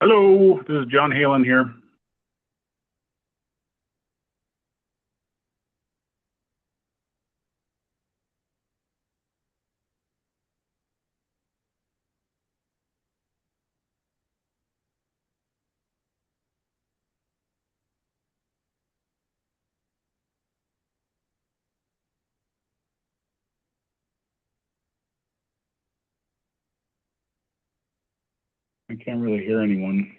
Hello, this is John Halen here. I can't really hear anyone.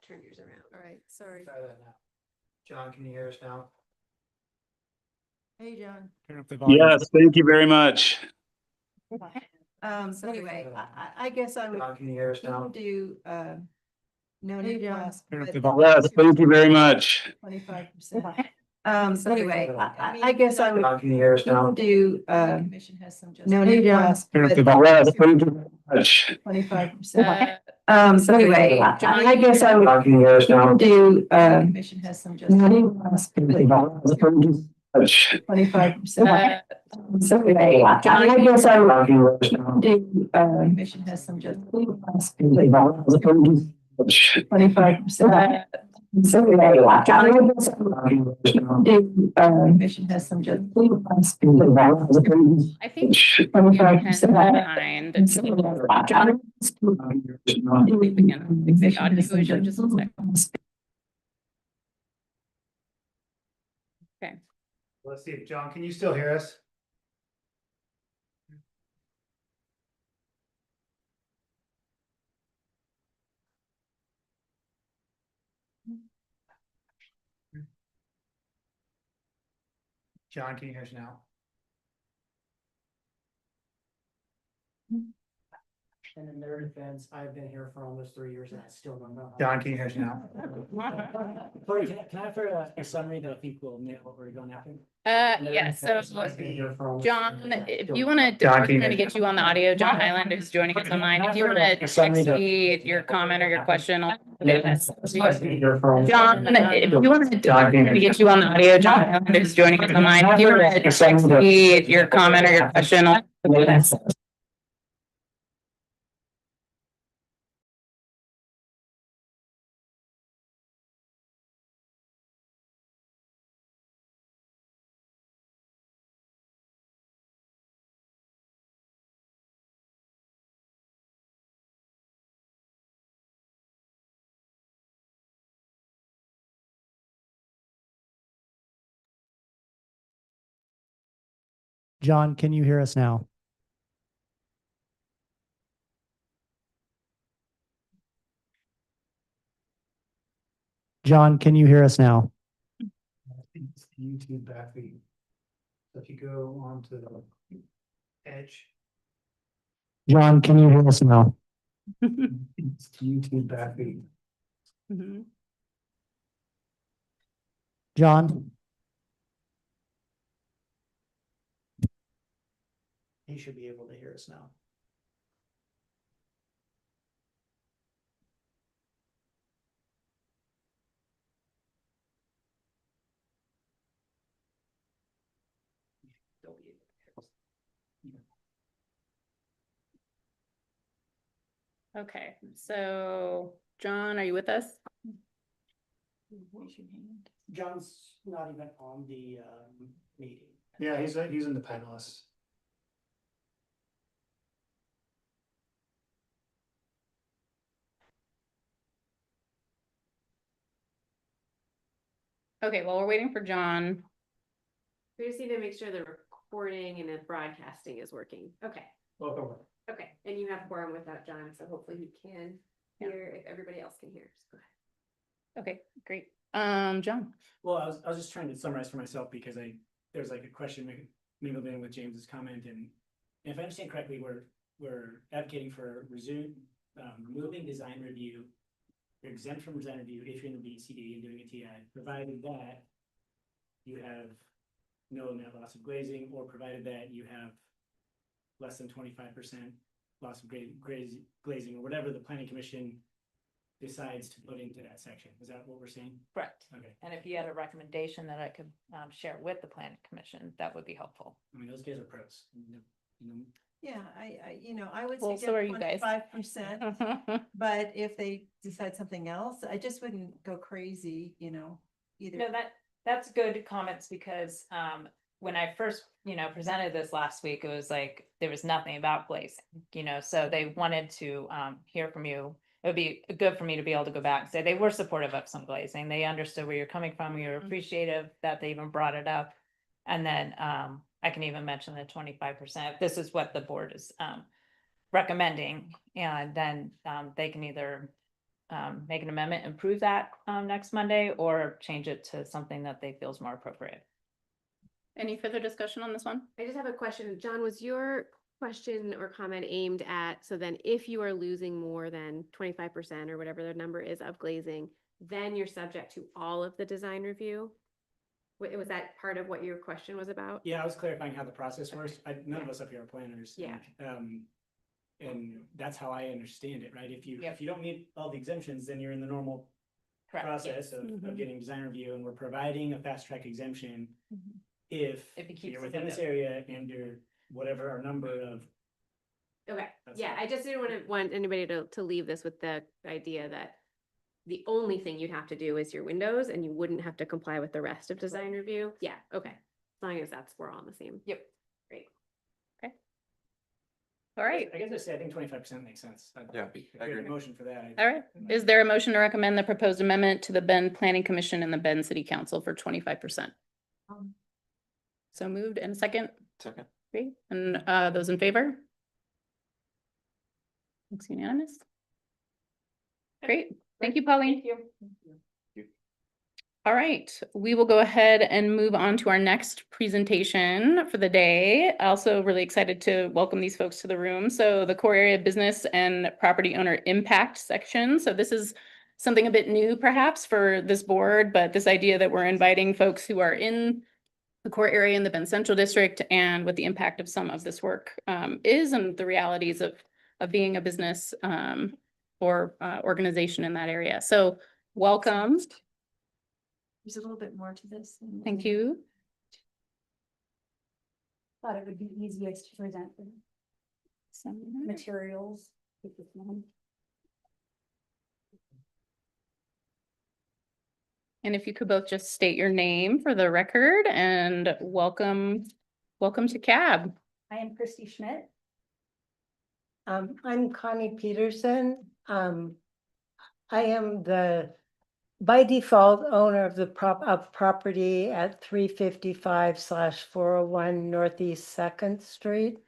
turn yours around. All right, sorry. Try that now. John, can you hear us now? Hey, John. Turn up the volume. Yes, thank you very much. Anyway, I guess I would John, can you hear us now? do, no new class. Turn up but the volume. Yes, thank you very much. 25%. Anyway, I guess I would John, can you hear us now? do, commission has some just. No new class. Turn up but the volume. Yes, thank you very much. 25%. Anyway, I guess I would John, can you hear us now? do, commission has some just. No new class. but Thank you very much. 25%. Anyway, I guess I would John, can you hear us now? do, commission has some just. Thank you very much. 25%. Anyway, I guess I would John, can you hear us now? do, commission has some just. I think you 25%. behind. John, can you hear us now? The audio issue, just a second. Okay. Let's see, John, can you still hear us? John, can you hear us now? And in their defense, I've been here for almost 3 years and I still don't know. John, can you hear us now? Sorry, can I offer a summary that I think will nail what we're going after? Yeah, so John, if you want to, John, we're can you- trying to get you on the audio. John Highland is joining us online. If you want to text me your comment or your question. John, if you want to, John, can you- get you on the audio. John Highland is joining us online. If you want to text me your comment or your question. John, can you hear us now? John, can you hear us now? It's the YouTube backfeed. So if you go on to the edge. John, can you hear us now? It's the YouTube backfeed. Mhm. John? He should be able to hear us now. Okay, so John, are you with us? John's not even on the meeting. Yeah, he's in the panelists. Okay, well, we're waiting for John. We just need to make sure the recording and the broadcasting is working. Okay, Welcome. okay. And you have quorum without John, so hopefully he can hear if everybody else can hear. So go ahead. Okay, great. John. Well, I was just trying to summarize for myself because there's like a question mingled in with James's comment, and if I understand correctly, we're advocating for removing design review. You're exempt from design review if you're in the BCD and doing a TI, provided that you have no net loss of glazing, or provided that you have less than 25% loss of glazing, or whatever the planning commission decides to put into that section. Is that what we're saying? Correct. Okay. And if you had a recommendation that I could share with the planning commission, that would be helpful. I mean, those guys are pros. Yeah, I would Well, so are you guys. 25%, but if they decide something else, I just wouldn't go crazy, either. No, that's good comments, because when I first, presented this last week, it was like, there was nothing about glazing, so they wanted to hear from you. It would be good for me to be able to go back and say they were supportive of some glazing. They understood where you're coming from. You're appreciative that they even brought it up. And then I can even mention the 25%. This is what the board is recommending. And then they can either make an amendment, improve that next Monday, or change it to something that they feel is more appropriate. Any further discussion on this one? I just have a question. John, was your question or comment aimed at, so then if you are losing more than 25% or whatever the number is of glazing, then you're subject to all of the design review? Was that part of what your question was about? Yeah, I was clarifying how the process works. None of us up here are planners. Yeah. And that's how I understand it, right? If you, Yep. if you don't meet all the exemptions, then you're in the normal Correct. process of Mhm. getting design review, and we're providing a fast track exemption Mhm. if If you keep you're within this something area and you're whatever our number of. Okay, That's yeah, fine. I just didn't want anybody to leave this with the idea that the only thing you'd have to do is your windows and you wouldn't have to comply with the rest of design review. Yeah, okay. As long as we're all on the same. Yep. Great. All right. I guess I say I think 25% makes sense. Yeah, If I you're in agree. motion for that. All right. Is there a motion to recommend the proposed amendment to the Bend Planning Commission and the Bend City Council for 25%? So moved and a second. Second. Great. And those in favor? Looks unanimous. Great. Thank you, Pauline. Thank you. All right, we will go ahead and move on to our next presentation for the day. Also really excited to welcome these folks to the room. So the core area business and property owner impact section. So this is something a bit new perhaps for this board, but this idea that we're inviting folks who are in the core area in the Bend Central District and what the impact of some of this work is, and the realities of being a business or organization in that area. So welcome. There's a little bit more to this. Thank you. Thought it would be easiest to present the materials with this one. And if you could both just state your name for the record and welcome to CAB. I am Christy Schmidt. I'm Connie Peterson. I am the, by default, owner of the property at 355/401 Northeast Second Street.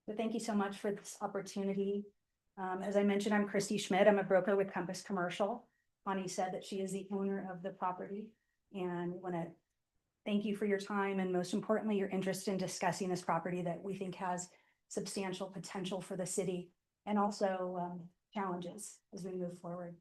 So thank you so much for this opportunity. As I mentioned, I'm Christy Schmidt. I'm a broker with Compass Commercial. Connie said that she is the owner of the property, and want to thank you for your time and most importantly, your interest in discussing this property that we think has substantial potential for the city and also challenges as we move forward.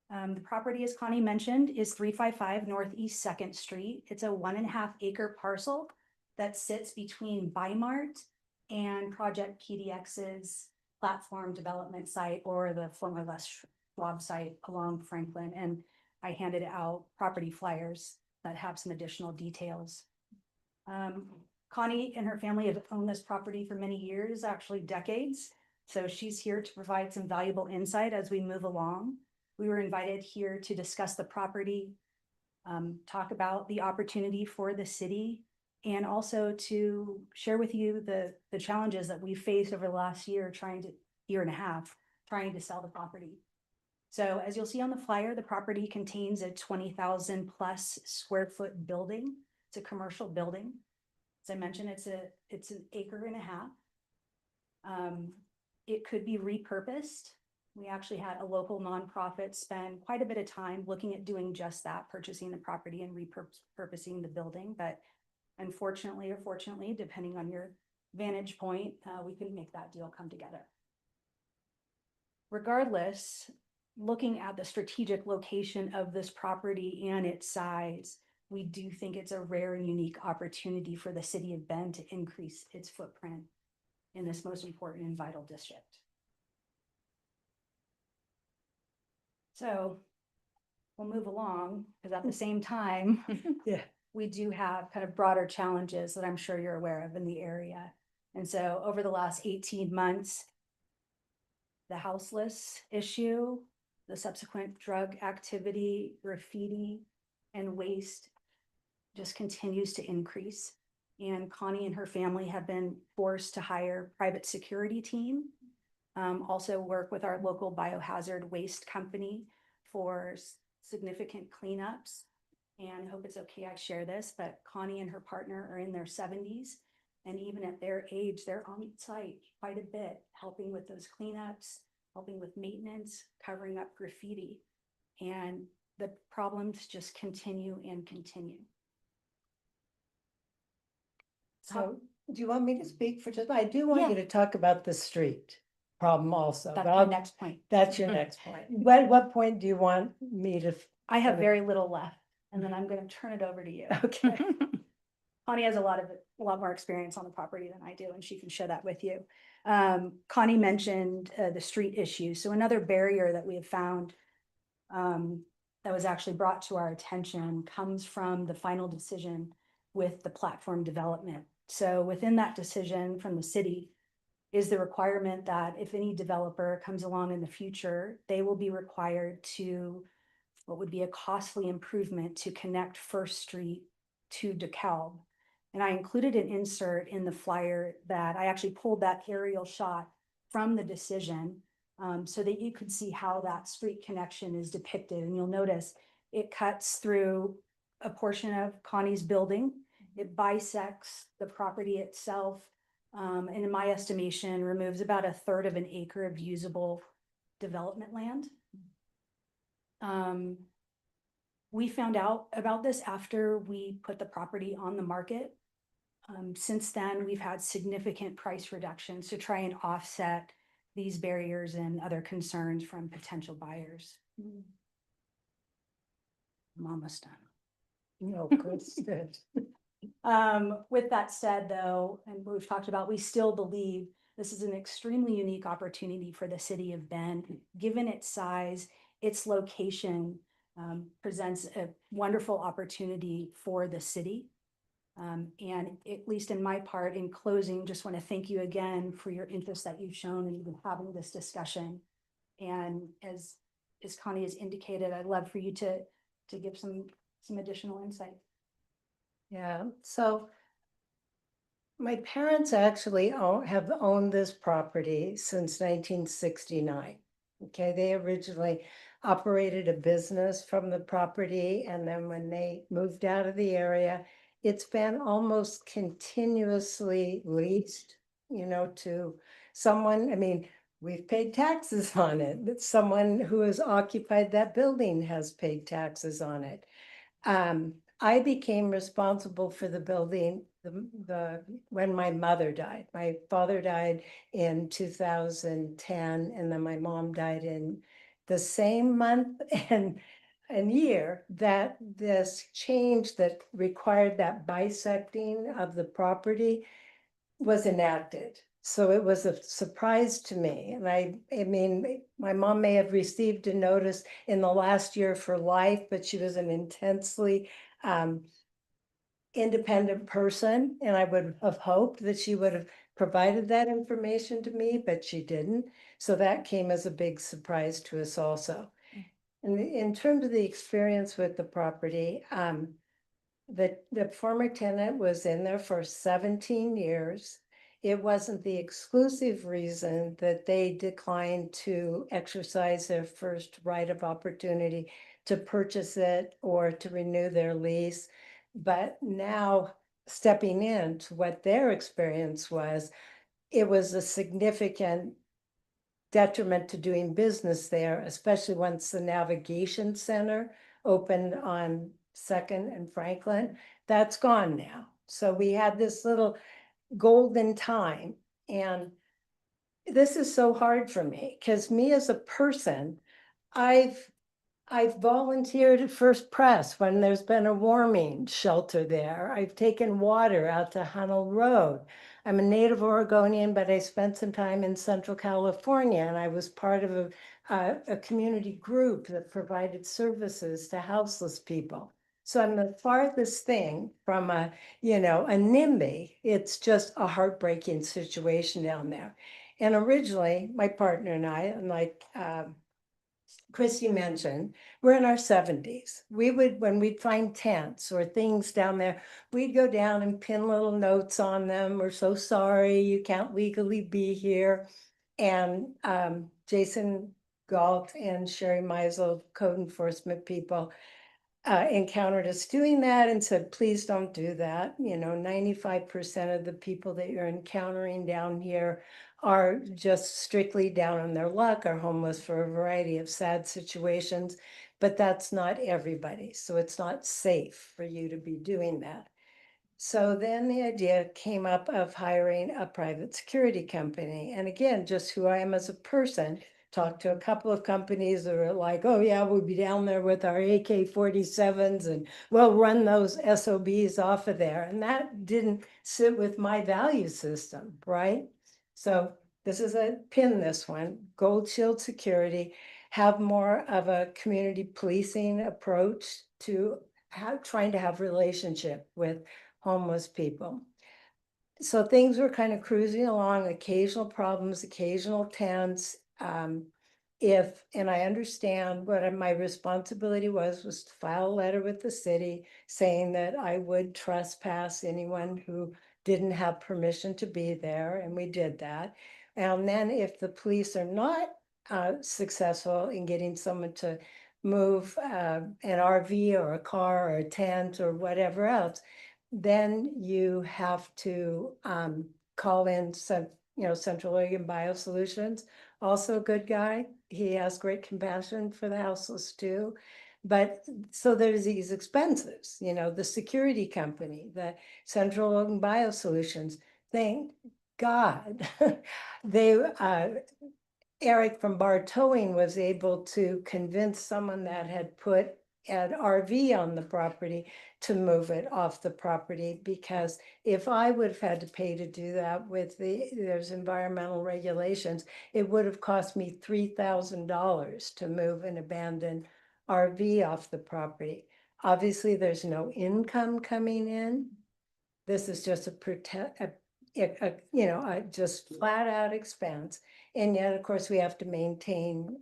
The property, as Connie mentioned, is 355 Northeast Second Street. It's a 1.5 acre parcel that sits between Bimart and Project PDX's platform development site, or the former Les Schwab site along Franklin. And I handed out property flyers that have some additional details. Connie and her family have owned this property for many years, actually decades. So she's here to provide some valuable insight as we move along. We were invited here to discuss the property, talk about the opportunity for the city, and also to share with you the challenges that we faced over the last year and a half, trying to sell the property. So as you'll see on the flyer, the property contains a 20,000 plus square foot building. It's a commercial building. As I mentioned, it's an 1.5 acres. It could be repurposed. We actually had a local nonprofit spend quite a bit of time looking at doing just that, purchasing the property and repurposing the building. But unfortunately or fortunately, depending on your vantage point, we couldn't make that deal come together. Regardless, looking at the strategic location of this property and its size, we do think it's a rare and unique opportunity for the city of Bend to increase its footprint in this most important and vital district. So we'll move along, because at the same time, we do have kind of broader challenges that I'm sure you're aware of in the area. And so over the last 18 months, the houseless issue, the subsequent drug activity, graffiti, and waste just continues to increase. And Connie and her family have been forced to hire a private security team. Also work with our local biohazard waste company for significant cleanups. And I hope it's okay I share this, but Connie and her partner are in their 70s. And even at their age, they're on site quite a bit, helping with those cleanups, helping with maintenance, covering up graffiti. And the problems just continue and continue. So do you want me to speak for just, I do want you Yeah. to talk about the street problem also. That's but my I'll- next point. That's your next point. What point do you want me to? I have Okay. very little left, and then I'm gonna turn it over to you. Okay. Connie has a lot more experience on the property than I do, and she can share that with you. Connie mentioned the street issue. So another barrier that we have found that was actually brought to our attention comes from the final decision with the platform development. So within that decision from the city is the requirement that if any developer comes along in the future, they will be required to what would be a costly improvement to connect First Street to DeKalb. And I included an insert in the flyer that I actually pulled that aerial shot from the decision so that you could see how that street connection is depicted. And you'll notice it cuts through a portion of Connie's building. It bisects the property itself. And in my estimation, removes about 1/3 of an acre of usable development land. We found out about this after we put the property on the market. Since then, we've had significant price reductions to try and offset these barriers and other concerns from potential buyers. I'm almost done. No, good. With that said, though, and we've talked about, we still believe this is an extremely unique opportunity for the city of Bend, given its size, its location, presents a wonderful opportunity for the city. And at least in my part, in closing, just want to thank you again for your interest that you've shown in even having this discussion. And as Connie has indicated, I'd love for you to give some additional insight. Yeah, so my parents actually have owned this property since 1969. Okay, they originally operated a business from the property, and then when they moved out of the area, it's been almost continuously leased, to someone. I mean, we've paid taxes on it, but someone who has occupied that building has paid taxes on it. I became responsible for the building when my mother died. My father died in 2010, and then my mom died in the same month and year that this change that required that bisecting of the property was enacted. So it was a surprise to me. And I mean, my mom may have received a notice in the last year for life, but she was an intensely independent person. And I would have hoped that she would have provided that information to me, but she didn't. So that came as a big surprise to us also. And in terms of the experience with the property, the former tenant was in there for 17 years. It wasn't the exclusive reason that they declined to exercise their first right of opportunity to purchase it or to renew their lease. But now stepping into what their experience was, it was a significant detriment to doing business there, especially once the navigation center opened on 2nd and Franklin. That's gone now. So we had this little golden time. And this is so hard for me because me as a person, I've volunteered at First Press when there's been a warming shelter there. I've taken water out to Hunnell Road. I'm a native Oregonian, but I spent some time in Central California, and I was part of a community group that provided services to houseless people. So I'm the farthest thing from a NIMBY. It's just a heartbreaking situation down there. And originally, my partner and I, and like Christy mentioned, we're in our 70s. When we'd find tents or things down there, we'd go down and pin little notes on them. We're so sorry, you can't legally be here. And Jason Galt and Sherry Meisel, code enforcement people, encountered us doing that and said, please don't do that. 95% of the people that you're encountering down here are just strictly down on their luck, are homeless for a variety of sad situations, but that's not everybody. So it's not safe for you to be doing that. So then the idea came up of hiring a private security company. And again, just who I am as a person, talked to a couple of companies that are like, oh yeah, we'll be down there with our AK-47s and we'll run those SOBs off of there. And that didn't sit with my value system, right? So this is a pin, this one, Gold Shield Security, have more of a community policing approach to trying to have relationship with homeless people. So things were kind of cruising along, occasional problems, occasional tents. And I understand what my responsibility was to file a letter with the city saying that I would trespass anyone who didn't have permission to be there, and we did that. And then if the police are not successful in getting someone to move an RV or a car or a tent or whatever else, then you have to call in Central Oregon Biosolutions, also a good guy. He has great compassion for the houseless too. But so there's these expenses, the security company, the Central Oregon Biosolutions, thank God, they Eric from Bar Towing was able to convince someone that had put an RV on the property to move it off the property, because if I would have had to pay to do that with there's environmental regulations, it would have cost me $3,000 to move an abandoned RV off the property. Obviously, there's no income coming in. This is just a just flat out expense. And yet, of course, we have to maintain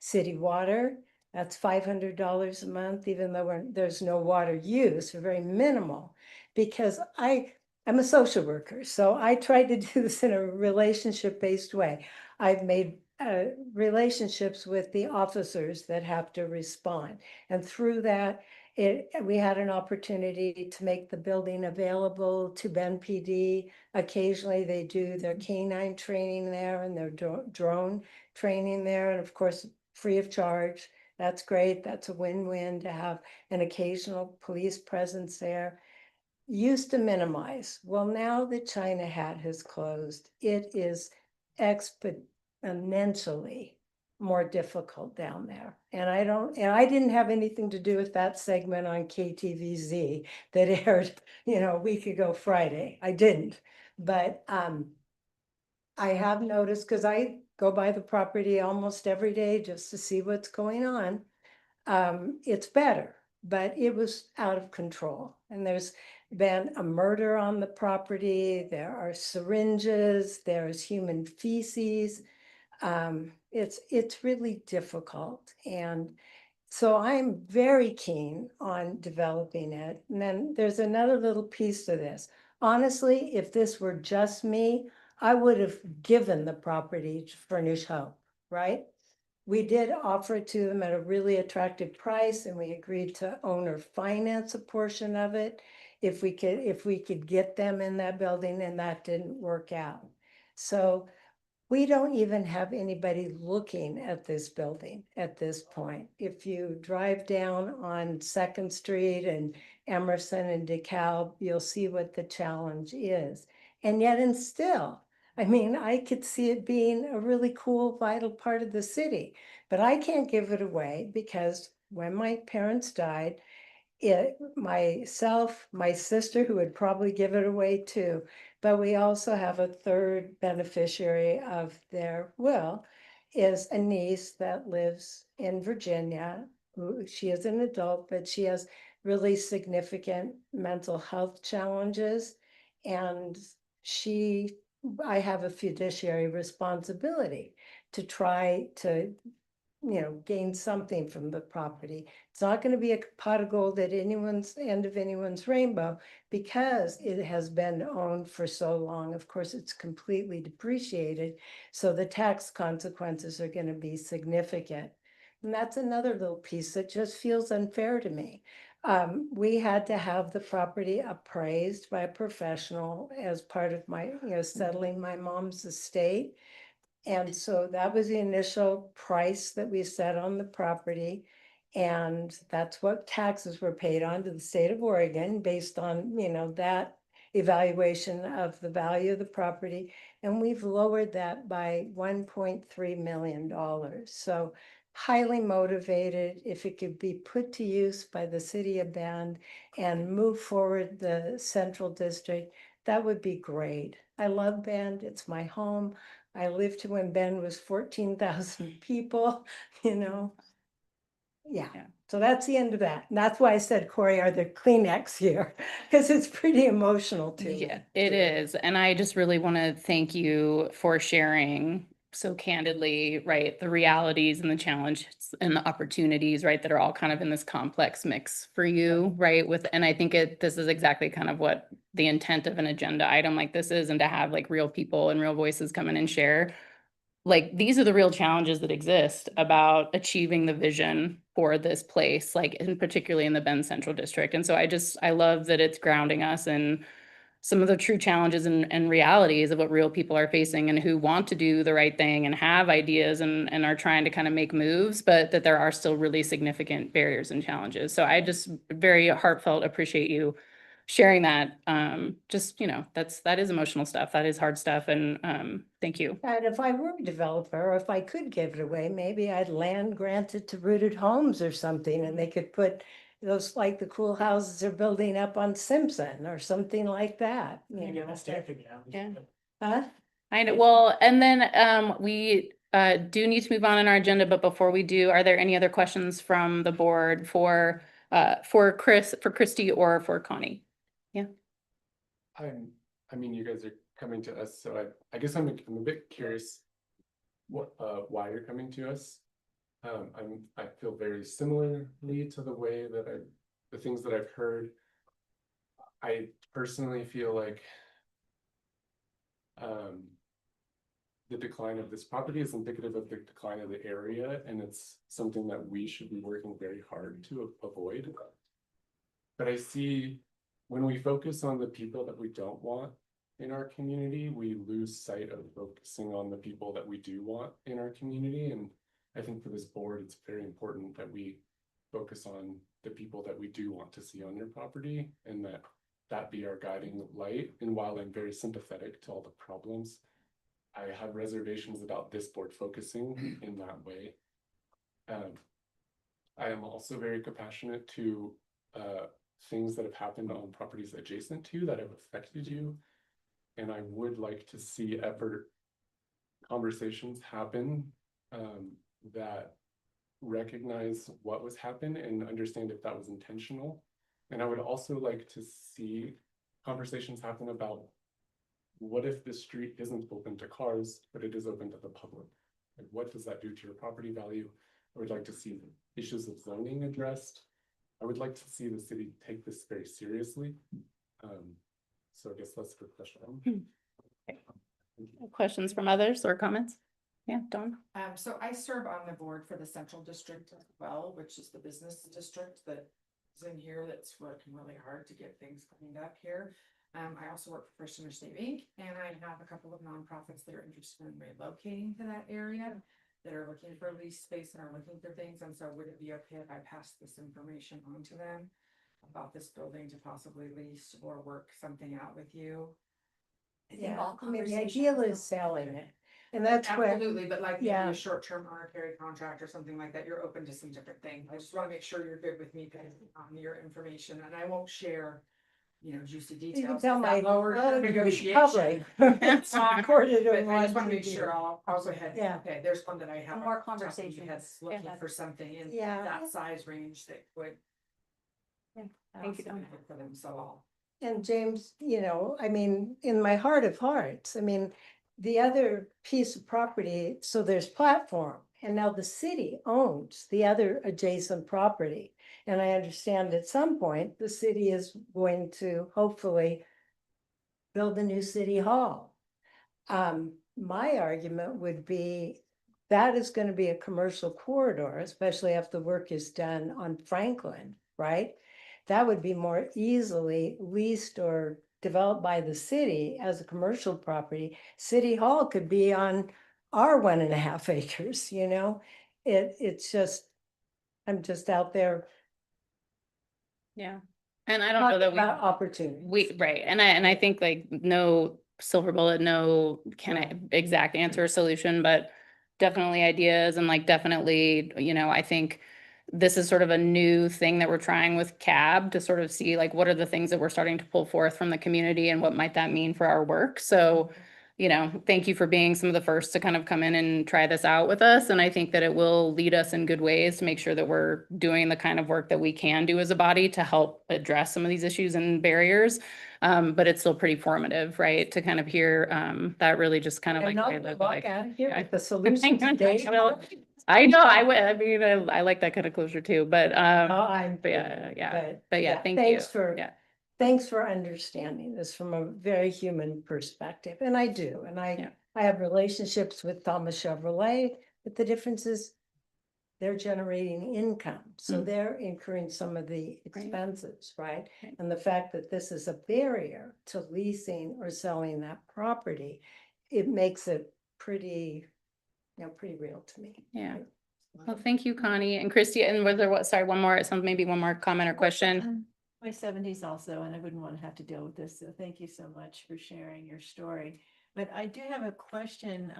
city water. That's $500 a month, even though there's no water use, or very minimal, because I'm a social worker. So I tried to do this in a relationship-based way. I've made relationships with the officers that have to respond. And through that, we had an opportunity to make the building available to Ben PD. Occasionally they do their canine training there and their drone training there. And of course, free of charge. That's great. That's a win-win to have an occasional police presence there. Used to minimize. Well, now that China Hat has closed, it is exponentially more difficult down there. And I didn't have anything to do with that segment on KTVZ that aired, a week ago Friday. I didn't. But I have noticed, because I go by the property almost every day just to see what's going on. It's better, but it was out of control. And there's been a murder on the property. There are syringes, there's human feces. It's really difficult. And so I'm very keen on developing it. And then there's another little piece to this. Honestly, if this were just me, I would have given the property to Furnish Hope, right? We did offer it to them at a really attractive price, and we agreed to own or finance a portion of it if we could get them in that building, and that didn't work out. So we don't even have anybody looking at this building at this point. If you drive down on 2nd Street and Emerson and DeKalb, you'll see what the challenge is. And yet, and still, I could see it being a really cool, vital part of the city, but I can't give it away because when my parents died, myself, my sister, who would probably give it away too, but we also have a third beneficiary of their will, is a niece that lives in Virginia. She is an adult, but she has really significant mental health challenges. And I have a fiduciary responsibility to try to gain something from the property. It's not going to be a pot of gold at anyone's end of anyone's rainbow, because it has been owned for so long. Of course, it's completely depreciated, so the tax consequences are going to be significant. And that's another little piece that just feels unfair to me. We had to have the property appraised by a professional as part of my, settling my mom's estate. And so that was the initial price that we set on the property. And that's what taxes were paid on to the state of Oregon based on, that evaluation of the value of the property. And we've lowered that by $1.3 million. So highly motivated, if it could be put to use by the city of Bend and move forward the central district, that would be great. I love Bend, it's my home. I lived when Bend was 14,000 people, Yeah, Yeah. so that's the end of that. And that's why I said, Corey, are there Kleenex here? Because it's pretty emotional too. Yeah, it is. And I just really want to thank you for sharing so candidly, right, the realities and the challenges and the opportunities, right, that are all kind of in this complex mix for you, right? And I think this is exactly kind of what the intent of an agenda item like this is, and to have like real people and real voices come in and share. Like, these are the real challenges that exist about achieving the vision for this place, like, and particularly in the Bend Central District. And so I love that it's grounding us in some of the true challenges and realities of what real people are facing and who want to do the right thing and have ideas and are trying to kind of make moves, but that there are still really significant barriers and challenges. So I just very heartfelt appreciate you sharing that. That is emotional stuff. That is hard stuff. And thank you. And if I were a developer, or if I could give it away, maybe I'd land grant it to Rooted Homes or something, and they could put those, like the cool houses they're building up on Simpson or something like that. Yeah, that's terrific. Yeah. Huh? I know. Well, and then we do need to move on in our agenda, but before we do, are there any other questions from the board for Christy, or for Connie? Yeah. I mean, you guys are coming to us, so I guess I'm a bit curious why you're coming to us. I feel very similarly to the way that the things that I've heard. I personally feel like the decline of this property is indicative of the decline of the area, and it's something that we should be working very hard to avoid. But I see when we focus on the people that we don't want in our community, we lose sight of focusing on the people that we do want in our community. And I think for this board, it's very important that we focus on the people that we do want to see on your property, and that be our guiding light. And while I'm very sympathetic to all the problems, I have reservations about this board focusing in that way. I am also very compassionate to things that have happened on properties adjacent to that have affected you. And I would like to see conversations happen that recognize what was happened and understand if that was intentional. And I would also like to see conversations happen about what if the street isn't open to cars, but it is open to the public? Like, what does that do to your property value? I would like to see issues of zoning addressed. I would like to see the city take this very seriously. So I guess that's a good question. Questions from others or comments? Yeah, Dawn? So I serve on the board for the Central District as well, which is the business district that is in here that's working really hard to get things cleaned up here. I also work for First Interstate Inc. and I have a couple of nonprofits that are interested in relocating to that area that are looking for lease space and are looking for things. And so would it be okay if I pass this information on to them about this building to possibly lease or work something out with you? Yeah, I mean, the ideal is selling it. And that's where, Absolutely, but like maybe yeah. a short-term monetary contract or something like that, you're open to some different things. I just want to make sure you're good with me on your information, and I won't share, juicy details. you can tell my negotiation. public. It's not recorded. But I just want to make sure I'll go ahead. Yeah. Okay, there's one that I have. More off the top of my head conversations. Looking Yeah. for something in Yeah. that size range that would. Thank you, also Dawn. fit for them, so I'll. And James, I mean, in my heart of hearts, I mean, the other piece of property, so there's platform, and now the city owns the other adjacent property. And I understand at some point, the city is going to hopefully build a new city hall. My argument would be that is going to be a commercial corridor, especially if the work is done on Franklin, right? That would be more easily leased or developed by the city as a commercial property. City Hall could be on our 1.5 acres, you know? It's just, I'm just out there Yeah. And I don't know talking that about opportunities. right. And I think like no silver bullet, no Right. exact answer or solution, but definitely ideas and like definitely, I think this is sort of a new thing that we're trying with CAB to sort of see like what are the things that we're starting to pull forth from the community and what might that mean for our work. So, thank you for being some of the first to kind of come in and try this out with us. And I think that it will lead us in good ways to make sure that we're doing the kind of work that we can do as a body to help address some of these issues and barriers. But it's still pretty formative, right? To kind of hear that really just kind of And like. not I to look walk like- out of here yeah. with the solution today. I know, I mean, I like that kind of closure too, but, No, I'm but kidding, but yeah, thank you. thanks for, Yeah. thanks for understanding this from a very human perspective, and I do, and Yeah. I have relationships with Thomas Chevrolet, but the difference is they're generating income, so Mm. they're incurring some of the Right. expenses, right? Right. And the fact that this is a barrier to leasing or selling that property, it makes it pretty, pretty real to me. Yeah. Well, thank you, Connie and Christy. And was there sorry, maybe one more comment or question? My 70s also, and I wouldn't want to have to deal with this, so thank you so much for sharing your story. But I do have a question,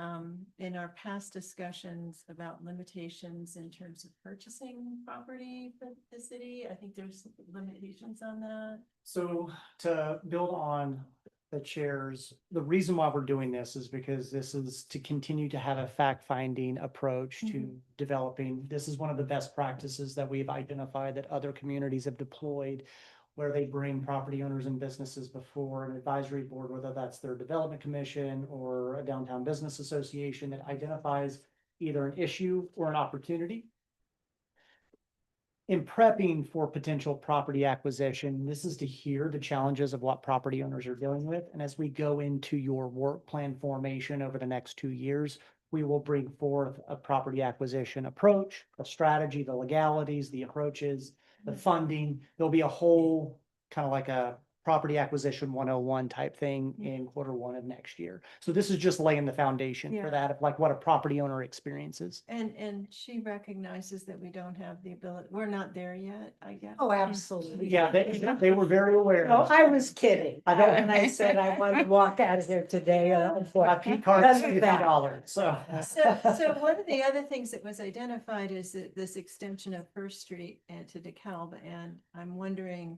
in our past discussions about limitations in terms of purchasing property for the city. I think there's limitations on that. So to build on the chairs, the reason why we're doing this is because this is to continue to have a fact-finding approach to developing. This is one of the best practices that we've identified that other communities have deployed, where they bring property owners and businesses before an advisory board, whether that's their development commission or a downtown business association that identifies either an issue or an opportunity. In prepping for potential property acquisition, this is to hear the challenges of what property owners are dealing with. And as we go into your work plan formation over the next 2 years, we will bring forth a property acquisition approach, a strategy, the legalities, the approaches, the funding. There'll be a whole kind of like a property acquisition 101 type thing in Q1 of next year. So this is just laying the foundation Yeah. for that, of like what a property owner experiences. And she recognizes that we don't have the ability, we're not there yet, I guess. Oh, absolutely. Yeah, they were very aware. No, I was kidding. I know. And I said I wanted to walk out of here today. P card's $50, so. So one of the other things that was identified is that this extension of First Street and to DeKalb, and I'm wondering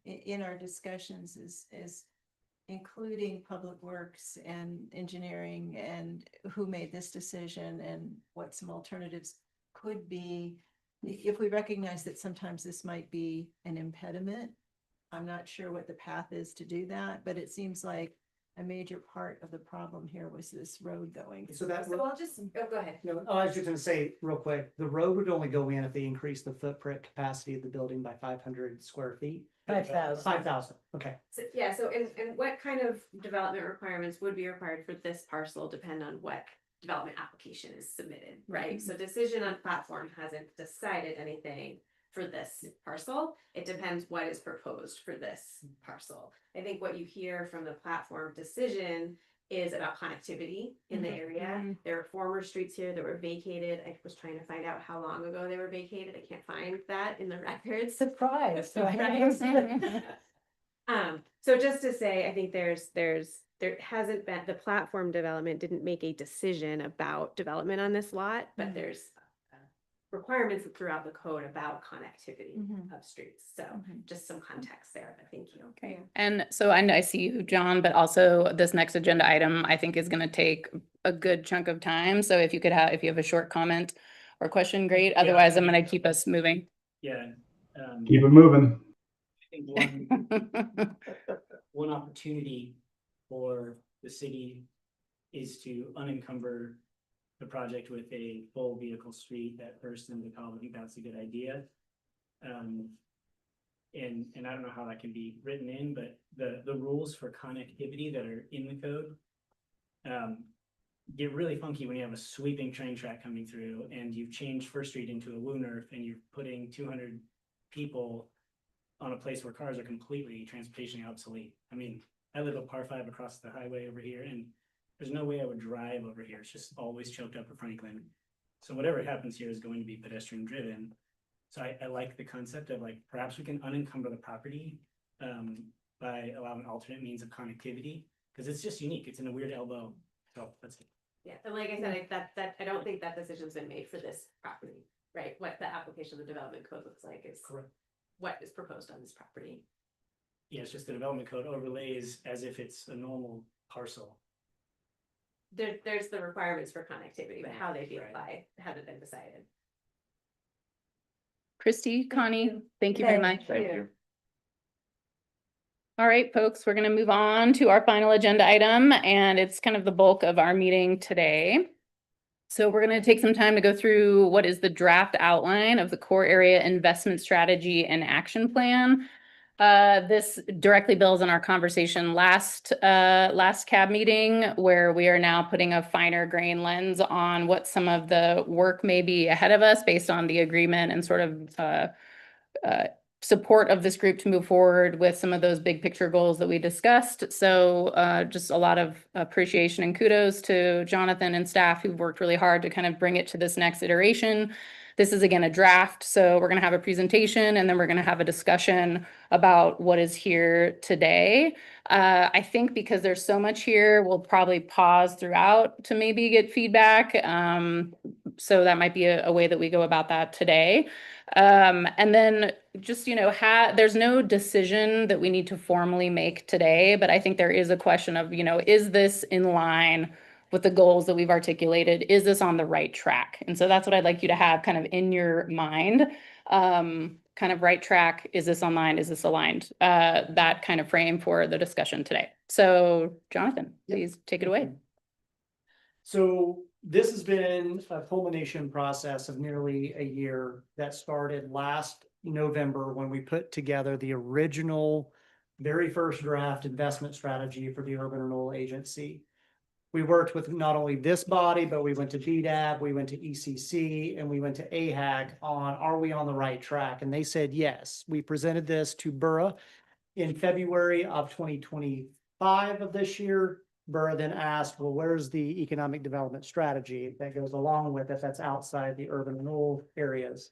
in our discussions is including Public Works and engineering and who made this decision and what some alternatives could be. If we recognize that sometimes this might be an impediment, I'm not sure what the path is to do that, but it seems like a major part of the problem here was this road going. So that, So I'll just, go ahead. no, I was just gonna say real quick, the road would only go in if they increase the footprint capacity of the building by 500 square feet. 5,000. 5,000, okay. So, yeah, so and what kind of development requirements would be required for this parcel depend on what development application is submitted, right? So decision on platform hasn't decided anything for this parcel. It depends what is proposed for this parcel. I think what you hear from the platform decision is about connectivity in the area. There are former streets here that were vacated. I was trying to find out how long ago they were vacated. I can't find that in the records. Surprise. Right. So just to say, I think there hasn't been, the platform development didn't make a decision about development on this lot, but there's requirements throughout the code about connectivity of streets. So just some context there, but thank you. Okay. And so I see you, John, but also this next agenda item, I think is going to take a good chunk of time. So if you have a short comment or question, great. Otherwise, I'm going to keep us moving. Yeah. Keep it moving. I think one opportunity for the city is to unencumber the project with a full vehicle street at First and DeKalb. I think that's a good idea. And I don't know how that can be written in, but the rules for connectivity that are in the code get really funky when you have a sweeping train track coming through and you've changed First Street into a lunar and you're putting 200 people on a place where cars are completely transportation obsolete. I mean, I live a par 5 across the highway over here, and there's no way I would drive over here. It's just always choked up at Franklin. So whatever happens here is going to be pedestrian driven. So I like the concept of like, perhaps we can unencumber the property by allowing alternate means of connectivity, because it's just unique. It's in a weird elbow. So that's it. Yeah, and like I said, that I don't think that decision's been made for this property, right? What the application of the development code looks like is Correct. what is proposed on this property. Yeah, it's just the development code overlays as if it's a normal parcel. There's the requirements for connectivity, but how they be Right. applied haven't been decided. Christy, Connie, thank you very much. Thank you. All right, folks, we're going to move on to our final agenda item, and it's kind of the bulk of our meeting today. So we're going to take some time to go through what is the draft outline of the core area investment strategy and action plan. This directly builds on our conversation last CAB meeting, where we are now putting a finer grain lens on what some of the work may be ahead of us based on the agreement and sort of support of this group to move forward with some of those big picture goals that we discussed. So just a lot of appreciation and kudos to Jonathan and staff who've worked really hard to kind of bring it to this next iteration. This is again a draft, so we're going to have a presentation and then we're going to have a discussion about what is here today. I think because there's so much here, we'll probably pause throughout to maybe get feedback. So that might be a way that we go about that today. And then just, you know, there's no decision that we need to formally make today, but I think there is a question of, you know, is this in line with the goals that we've articulated? Is this on the right track? And so that's what I'd like you to have kind of in your mind, kind of right track. Is this online? Is this aligned? That kind of frame for the discussion today. So Jonathan, please take it away. So this has been a culmination process of nearly a year that started last November when we put together the original, very first draft investment strategy for the Urban Renewal Agency. We worked with not only this body, but we went to BDAB, we went to ECC, and we went to AHAG on, are we on the right track? And they said, yes. We presented this to Borough in February of 2025 of this year. Borough then asked, well, where's the economic development strategy that goes along with it that's outside the urban renewal areas?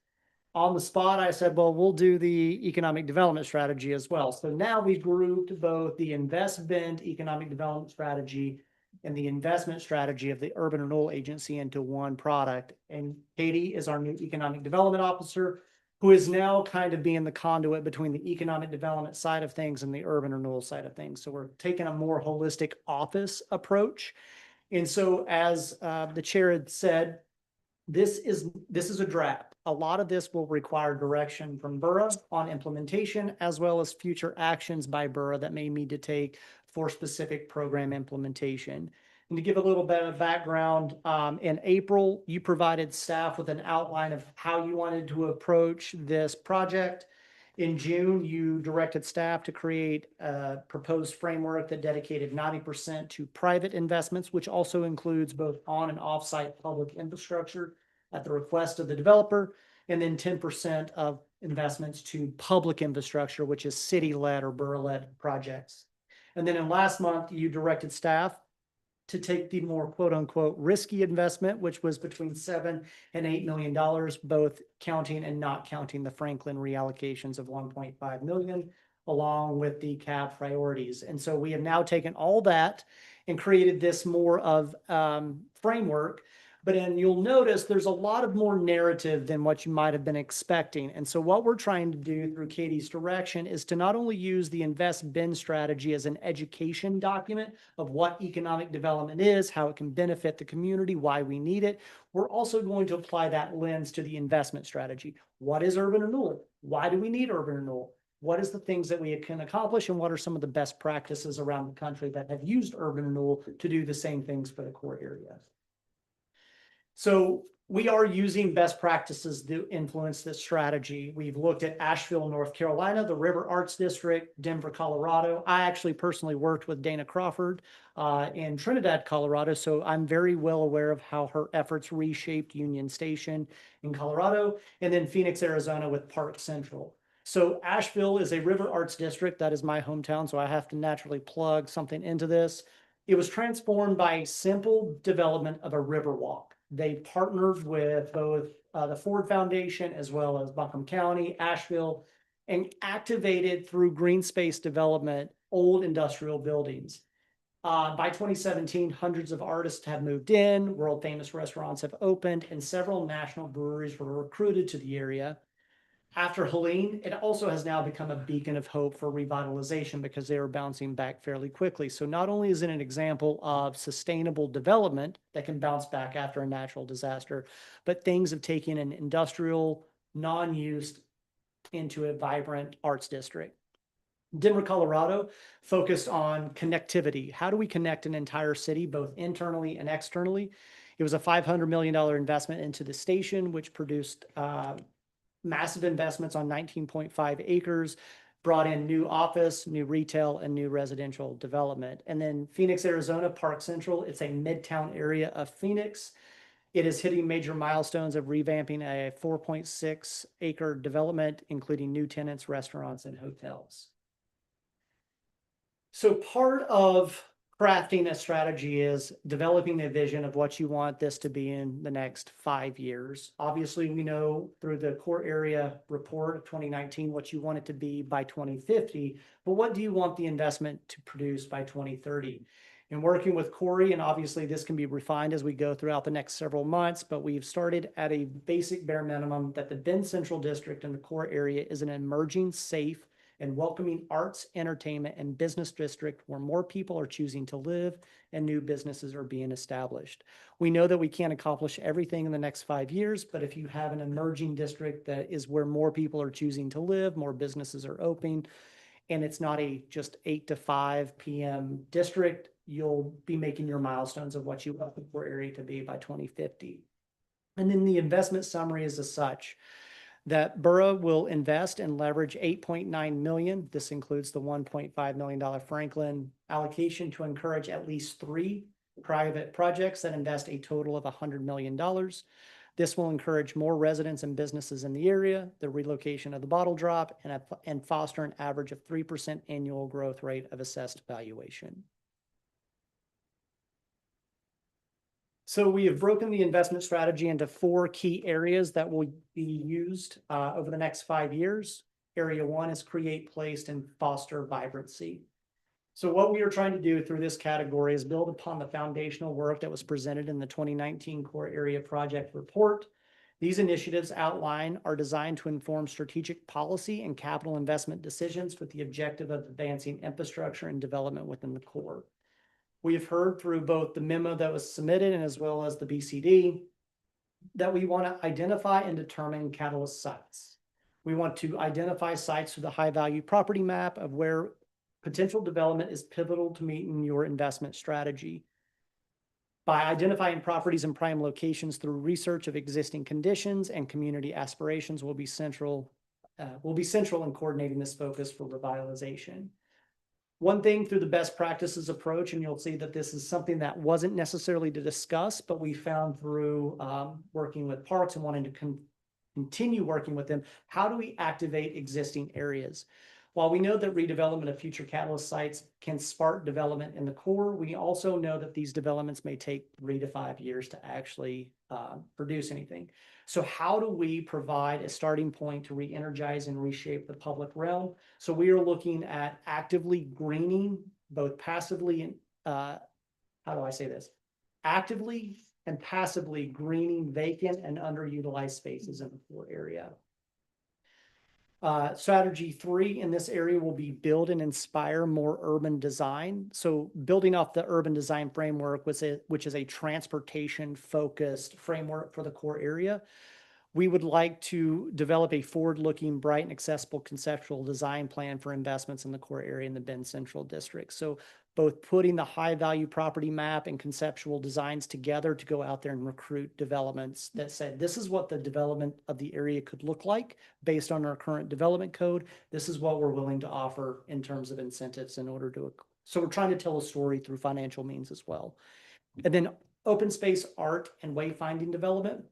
On the spot, I said, well, we'll do the economic development strategy as well. So now we've grouped both the investment economic development strategy and the investment strategy of the Urban Renewal Agency into one product. And Katie is our new economic development officer, who is now kind of being the conduit between the economic development side of things and the urban renewal side of things. So we're taking a more holistic office approach. And so as the chair had said, this is a draft. A lot of this will require direction from Borough on implementation, as well as future actions by Borough that may need to take for specific program implementation. And to give a little bit of background, in April, you provided staff with an outline of how you wanted to approach this project. In June, you directed staff to create a proposed framework that dedicated 90% to private investments, which also includes both on and off-site public infrastructure at the request of the developer, and then 10% of investments to public infrastructure, which is city-led or borough-led projects. And then in last month, you directed staff to take the more quote unquote risky investment, which was between $7 and $8 million, both counting and not counting the Franklin reallocations of 1.5 million, along with the CAB priorities. And so we have now taken all that and created this more of framework. But then you'll notice there's a lot of more narrative than what you might have been expecting. And so what we're trying to do through Katie's direction is to not only use the Invest BIN strategy as an education document of what economic development is, how it can benefit the community, why we need it. We're also going to apply that lens to the investment strategy. What is urban renewal? Why do we need urban renewal? What is the things that we can accomplish, and what are some of the best practices around the country that have used urban renewal to do the same things for the core areas? So We are using best practices to influence this strategy. We've looked at Asheville, North Carolina, the River Arts District, Denver, Colorado. I actually personally worked with Dana Crawford in Trinidad, Colorado, so I'm very well aware of how her efforts reshaped Union Station in Colorado, and then Phoenix, Arizona with Park Central. So Asheville is a River Arts District. That is my hometown, so I have to naturally plug something into this. It was transformed by a simple development of a river walk. They partnered with both the Ford Foundation as well as Buncombe County, Asheville, and activated through green space development old industrial buildings. By 2017, hundreds of artists have moved in, world famous restaurants have opened, and several national breweries were recruited to the area. After Helene, it also has now become a beacon of hope for revitalization because they are bouncing back fairly quickly. So not only is it an example of sustainable development that can bounce back after a natural disaster, but things have taken an industrial, non-used into a vibrant arts district. Denver, Colorado focused on connectivity. How do we connect an entire city, both internally and externally? It was a $500 million investment into the station, which produced massive investments on 19.5 acres, brought in new office, new retail, and new residential development. And then Phoenix, Arizona, Park Central, it's a midtown area of Phoenix. It is hitting major milestones of revamping a 4.6 acre development, including new tenants, restaurants, and hotels. So part of crafting a strategy is developing a vision of what you want this to be in the next 5 years. Obviously, we know through the core area report of 2019 what you want it to be by 2050, but what do you want the investment to produce by 2030? And working with Corey, and obviously this can be refined as we go throughout the next several months, but we've started at a basic bare minimum that the Bend Central District and the core area is an emerging, safe, and welcoming arts, entertainment, and business district where more people are choosing to live and new businesses are being established. We know that we can't accomplish everything in the next 5 years, but if you have an emerging district that is where more people are choosing to live, more businesses are opening, and it's not a just 8 to 5 p.m. district, you'll be making your milestones of what you want the core area to be by 2050. And then the investment summary is as such. That borough will invest and leverage $8.9 million. This includes the $1.5 million Franklin allocation to encourage at least 3 private projects that invest a total of $100 million. This will encourage more residents and businesses in the area, the relocation of the bottle drop, and foster an average of 3% annual growth rate of assessed valuation. So we have broken the investment strategy into 4 key areas that will be used over the next 5 years. Area 1 is create, place, and foster vibrancy. So what we are trying to do through this category is build upon the foundational work that was presented in the 2019 Core Area Project Report. These initiatives outlined are designed to inform strategic policy and capital investment decisions with the objective of advancing infrastructure and development within the core. We have heard through both the memo that was submitted and as well as the BCD that we want to identify and determine catalyst sites. We want to identify sites through the high value property map of where potential development is pivotal to meeting your investment strategy. By identifying properties in prime locations through research of existing conditions and community aspirations will be central in coordinating this focus for revitalization. One thing through the best practices approach, and you'll see that this is something that wasn't necessarily to discuss, but we found through working with parks and wanting to continue working with them, how do we activate existing areas? While we know that redevelopment of future catalyst sites can spark development in the core, we also know that these developments may take 3 to 5 years to actually produce anything. So how do we provide a starting point to re-energize and reshape the public realm? So we are looking at actively greening, both passively and, how do I say this? Actively and passively greening vacant and underutilized spaces in the core area. Strategy 3 in this area will be build and inspire more urban design. So building off the urban design framework, which is a transportation focused framework for the core area, we would like to develop a forward-looking, bright and accessible conceptual design plan for investments in the core area in the Bend Central District. So both putting the high value property map and conceptual designs together to go out there and recruit developments that said, this is what the development of the area could look like based on our current development code. This is what we're willing to offer in terms of incentives in order to, so we're trying to tell a story through financial means as well. And then open space, art, and wayfinding development.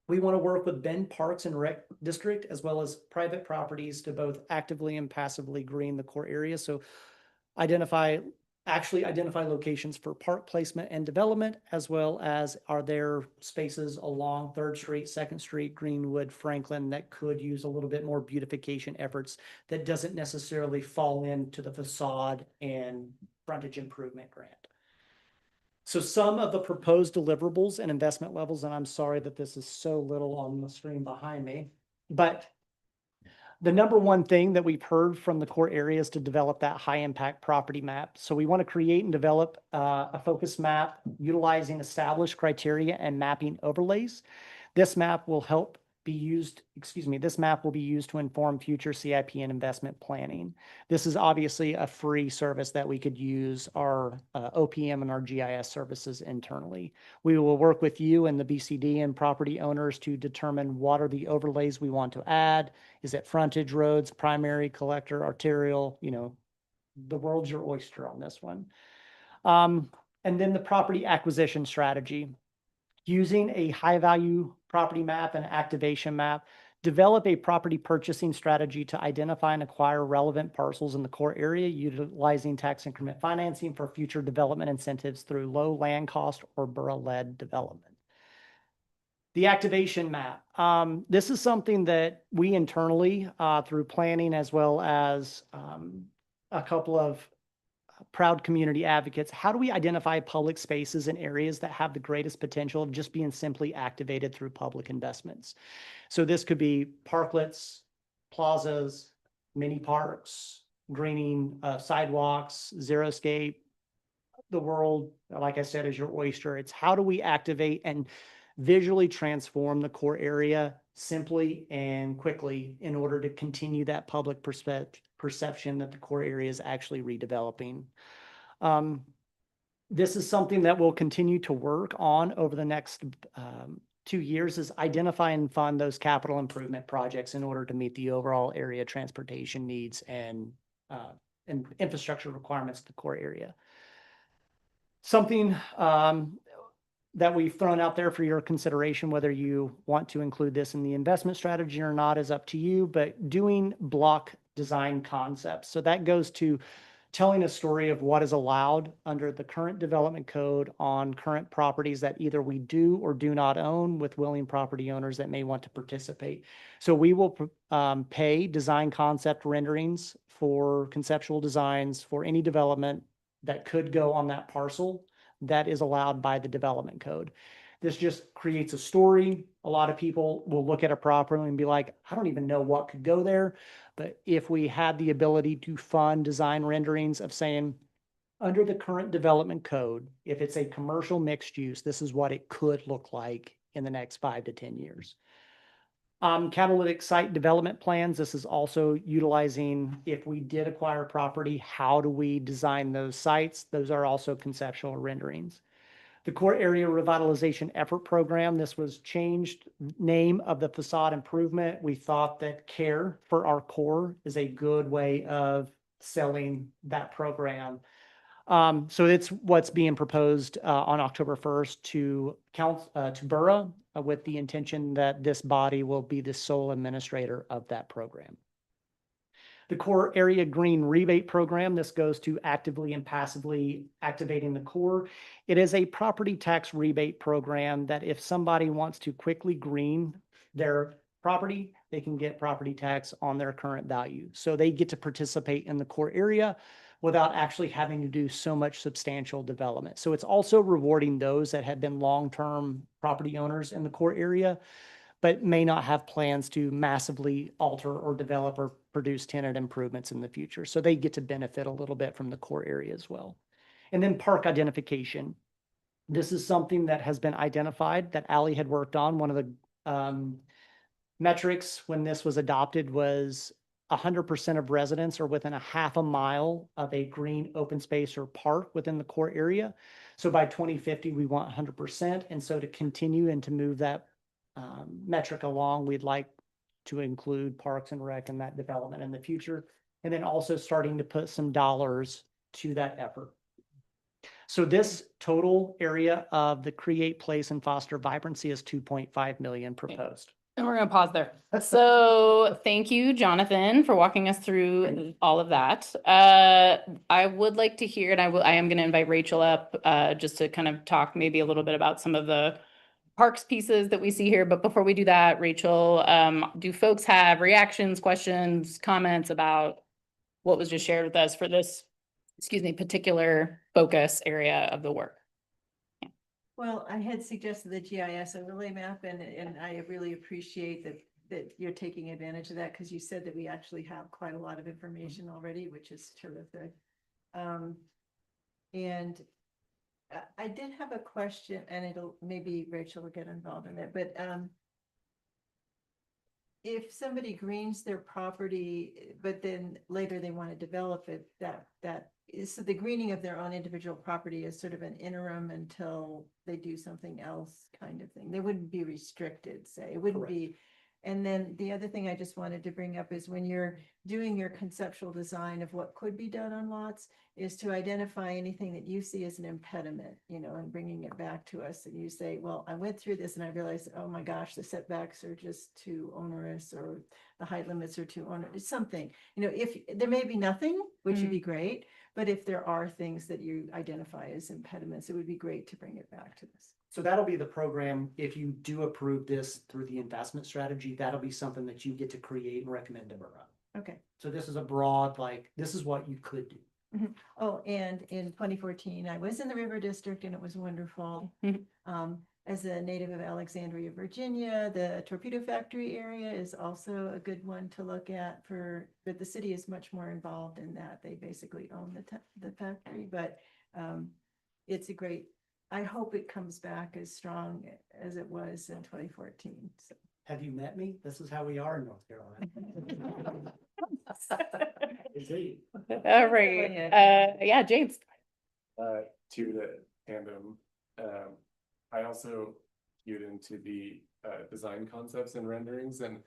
We want to work with Bend Parks and Rec District as well as private properties to both actively and passively green the core area. So identify locations for park placement and development, as well as are there spaces along 3rd Street, 2nd Street, Greenwood, Franklin that could use a little bit more beautification efforts that doesn't necessarily fall into the facade and frontage improvement grant. So some of the proposed deliverables and investment levels, and I'm sorry that this is so little on the screen behind me, but the number one thing that we've heard from the core area is to develop that high impact property map. So we want to create and develop a focus map utilizing established criteria and mapping overlays. This map will be used to inform future CIP and investment planning. This is obviously a free service that we could use our OPM and our GIS services internally. We will work with you and the BCD and property owners to determine what are the overlays we want to add. Is it frontage roads, primary, collector, arterial? You know, the world's your oyster on this one. And then the property acquisition strategy. Using a high value property map and activation map, develop a property purchasing strategy to identify and acquire relevant parcels in the core area, utilizing tax increment financing for future development incentives through low land cost or borough-led development. The activation map. This is something that we internally, through planning as well as a couple of proud community advocates, how do we identify public spaces and areas that have the greatest potential of just being simply activated through public investments? So this could be parklets, plazas, mini parks, greening sidewalks, xeriscape. The world, like I said, is your oyster. It's how do we activate and visually transform the core area simply and quickly in order to continue that public perception that the core area is actually redeveloping. This is something that we'll continue to work on over the next 2 years, is identify and fund those capital improvement projects in order to meet the overall area transportation needs and infrastructure requirements of the core area. Something that we've thrown out there for your consideration, whether you want to include this in the investment strategy or not is up to you, but doing block design concepts. So that goes to telling a story of what is allowed under the current development code on current properties that either we do or do not own, with willing property owners that may want to participate. So we will pay design concept renderings for conceptual designs for any development that could go on that parcel that is allowed by the development code. This just creates a story. A lot of people will look at a property and be like, I don't even know what could go there. But if we had the ability to fund design renderings of saying, under the current development code, if it's a commercial mixed use, this is what it could look like in the next 5 to 10 years. Catalytic site development plans. This is also utilizing, if we did acquire property, how do we design those sites? Those are also conceptual renderings. The core area revitalization effort program. This was changed name of the facade improvement. We thought that care for our core is a good way of selling that program. So it's what's being proposed on October 1st to Borough, with the intention that this body will be the sole administrator of that program. The core area green rebate program. This goes to actively and passively activating the core. It is a property tax rebate program that if somebody wants to quickly green their property, they can get property tax on their current value. So they get to participate in the core area without actually having to do so much substantial development. So it's also rewarding those that have been long-term property owners in the core area, but may not have plans to massively alter or develop or produce tenant improvements in the future. So they get to benefit a little bit from the core area as well. And then park identification. This is something that has been identified that Allie had worked on. One of the metrics when this was adopted was 100% of residents are within a half a mile of a green open space or park within the core area. So by 2050, we want 100%. And so to continue and to move that metric along, we'd like to include Parks and Rec in that development in the future. And then also starting to put some dollars to that effort. So this total area of the create, place, and foster vibrancy is 2.5 million proposed. And we're gonna pause there. So thank you, Jonathan, for walking us through all of that. I would like to hear, and I am gonna invite Rachel up, just to kind of talk maybe a little bit about some of the parks pieces that we see here. But before we do that, Rachel, do folks have reactions, questions, comments about what was just shared with us for this, particular focus area of the work? Well, I had suggested the GIS overlay map, and I really appreciate that you're taking advantage of that, because you said that we actually have quite a lot of information already, which is terrific. And I did have a question, and maybe Rachel will get involved in it, but if somebody greens their property, but then later they want to develop it, so the greening of their own individual property is sort of an interim until they do something else kind of thing. They wouldn't be restricted, say, it wouldn't be. And then the other thing I just wanted to bring up is when you're doing your conceptual design of what could be done on lots, is to identify anything that you see as an impediment, and bringing it back to us. And you say, well, I went through this and I realized, oh my gosh, the setbacks are just too onerous, or the height limits are too onerous, something, if there may be nothing, which would be great, but if there are things that you identify as impediments, it would be great to bring it back to this. So that'll be the program. If you do approve this through the investment strategy, that'll be something that you get to create and recommend to borough. Okay. So this is a broad, this is what you could do. Oh, and in 2014, I was in the River District and it was wonderful. As a native of Alexandria, Virginia, the Torpedo Factory area is also a good one to look at but the city is much more involved in that. They basically own the factory, but it's a great, I hope it comes back as strong as it was in 2014. So. Have you met me? This is how we are in North Carolina. All right. Yeah, James. To the tandem, I also queued into the design concepts and renderings, and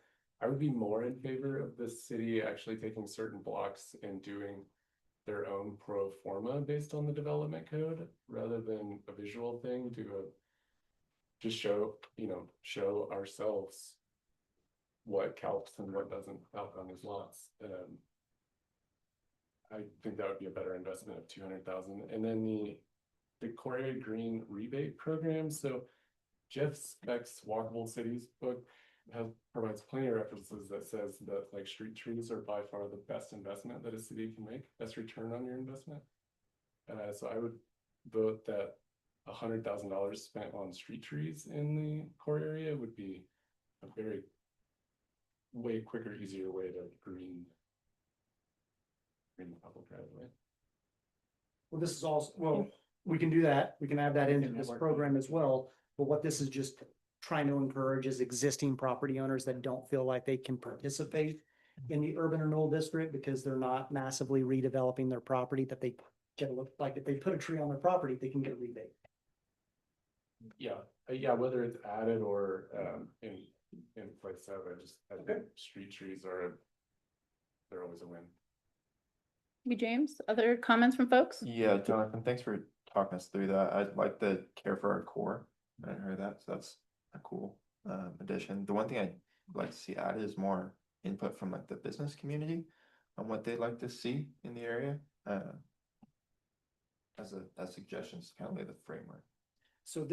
I would be more in favor of the city actually taking certain blocks and doing their own pro forma based on the development code, rather than a visual thing to just show ourselves what counts and what doesn't count on these lots. I think that would be a better investment of 200,000. And then the core area green rebate program. So Jeff Speck's Walkable Cities book provides plenty of references that says that street trees are by far the best investment that a city can make, best return on your investment. So I would vote that $100,000 spent on street trees in the core area would be a way quicker, easier way to green the public driveway. Well, this is also, we can do that. We can add that into this program as well. But what this is just trying to encourage is existing property owners that don't feel like they can participate in the urban renewal district because they're not massively redeveloping their property, that they get if they put a tree on their property, they can get a rebate. Yeah, whether it's added or in place of, I think street trees they're always a win. James, other comments from folks? Yeah, Jonathan, thanks for talking us through that. I'd like the care for our core. I hadn't heard that, so that's a cool addition. The one thing I'd like to see added is more input from the business community on what they'd like to see in the area as suggestions to kind of lay the framework. So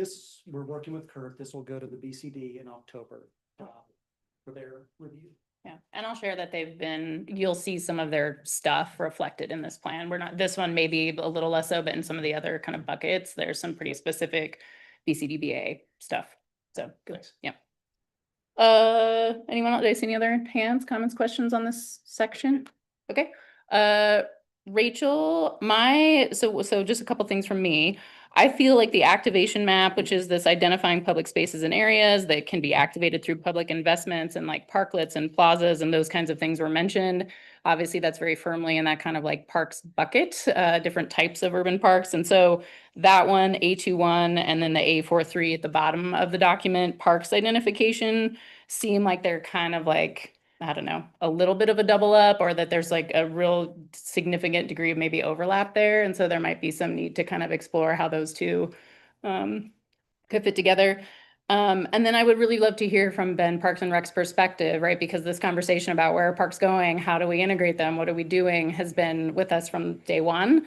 we're working with Kurt. This will go to the BCD in October for their review. Yeah, and I'll share that you'll see some of their stuff reflected in this plan. This one may be a little less so, but in some of the other kind of buckets, there's some pretty specific BCDBA stuff. So good. Thanks. Yeah. Anyone else? Do I see any other hands, comments, questions on this section? Okay. Rachel, so just a couple things from me. I feel like the activation map, which is this identifying public spaces and areas that can be activated through public investments and like parklets and plazas and those kinds of things were mentioned. Obviously, that's very firmly in that kind of like parks bucket, different types of urban parks. And so that one, A21, and then the A43 at the bottom of the document, parks identification, seem like they're kind of like, I don't know, a little bit of a double up, or that there's like a real significant degree of maybe overlap there. And so there might be some need to kind of explore how those two could fit together. And then I would really love to hear from Ben, Parks and Rec's perspective, right? Because this conversation about where are parks going, how do we integrate them, what are we doing, has been with us from day one.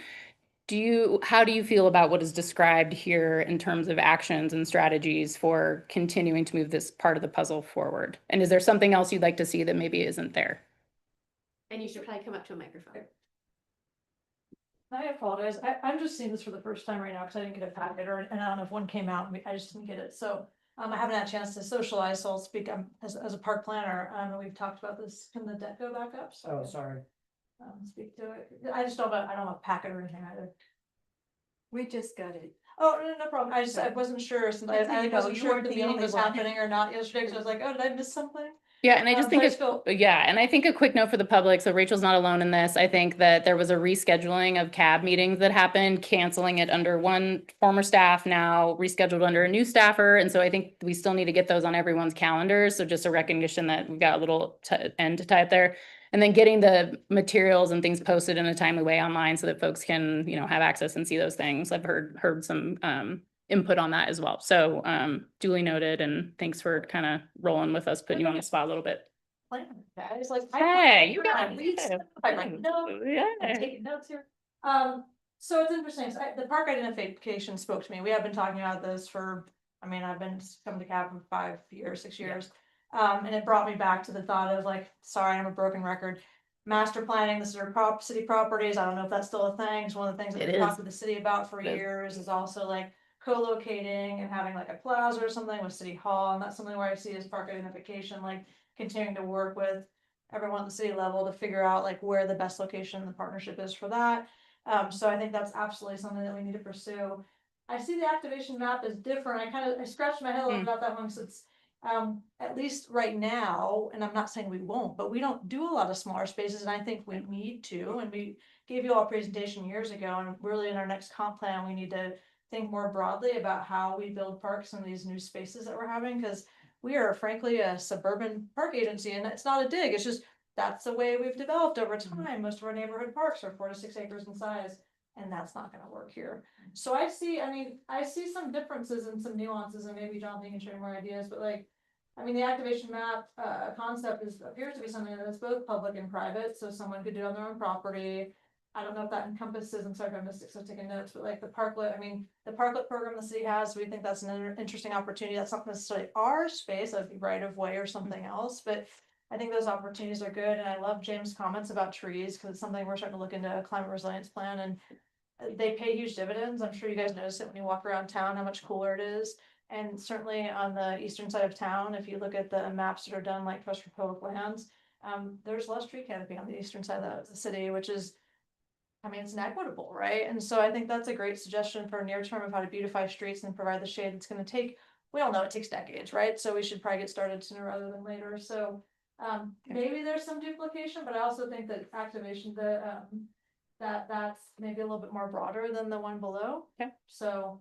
How do you feel about what is described here in terms of actions and strategies for continuing to move this part of the puzzle forward? And is there something else you'd like to see that maybe isn't there? And you should probably come up to a microphone. I apologize. I'm just seeing this for the first time right now because I didn't get a packet, and I don't know if one came out, I just didn't get it. So I haven't had a chance to socialize, so I'll speak as a park planner. And we've talked about this. Can the deck go back up? So I Oh, can, sorry. speak to it. I just don't have, I don't have a packet or anything either. We just got it. Oh, no problem. I wasn't sure since I wasn't you sure if weren't the the meeting only was one. happening or not yesterday. So I was like, oh, did I miss something? Yeah, and I just think but I it's, still- yeah, and I think a quick note for the public, so Rachel's not alone in this. I think that there was a rescheduling of CAB meetings that happened, canceling it under one former staff, now rescheduled under a new staffer. And so I think we still need to get those on everyone's calendars. So just a recognition that we've got a little end to tie up there. And then getting the materials and things posted in a timely way online so that folks can, have access and see those things. I've heard some input on that as well. So duly noted, and thanks for kind of rolling with us, putting you on the spot a little bit. Guys, like, Hey, you got it. it. I'm Yeah. taking notes here. So it's interesting. So the park identification spoke to me. We have been talking about this for, I've been coming to CAB for 5 years, 6 years. And it brought me back to the thought of like, sorry, I'm a broken record. Master planning, this is our city properties. I don't know if that's still a thing. It's one of the things that It we've talked is. to the city about for It is. years, is also like co-locating and having like a plaza or something with City Hall. And that's something where I see as park identification, like continuing to work with everyone at the city level to figure out like where the best location in the partnership is for that. So I think that's absolutely something that we need to pursue. I see the activation map is different. I scratched my head a little about that one, because it's at least right now, and I'm not saying we won't, but we don't do a lot of smaller spaces, and I think we need to. And we gave you all a presentation years ago, and really in our next comp plan, we need to think more broadly about how we build parks in these new spaces that we're having, because we are frankly a suburban park agency, and it's not a dig. It's just that's the way we've developed over time. Most of our neighborhood parks are 4 to 6 acres in size, and that's not going to work here. So I see some differences and some nuances, and maybe Jonathan can share more ideas, but like, the activation map concept appears to be something that is both public and private, so someone could do it on their own property. I don't know if that encompasses, I'm sorry if I missed it, so I'm taking notes, but like the parklet, the parklet program the city has, we think that's an interesting opportunity. That's not necessarily our space, that'd be right of way or something else, but I think those opportunities are good. And I love James' comments about trees, because it's something we're starting to look into a climate resilience plan, and they pay huge dividends. I'm sure you guys notice it when you walk around town, how much cooler it is. And certainly on the eastern side of town, if you look at the maps that are done like Trust for Public Lands, there's less tree canopy on the eastern side of the city, which is, it's inequitable, right? And so I think that's a great suggestion for near term of how to beautify streets and provide the shade that's going to take, we all know it takes decades, right? So we should probably get started sooner rather than later. So maybe there's some duplication, but I also think that activation, that's maybe a little bit more broader than the one below. Okay. So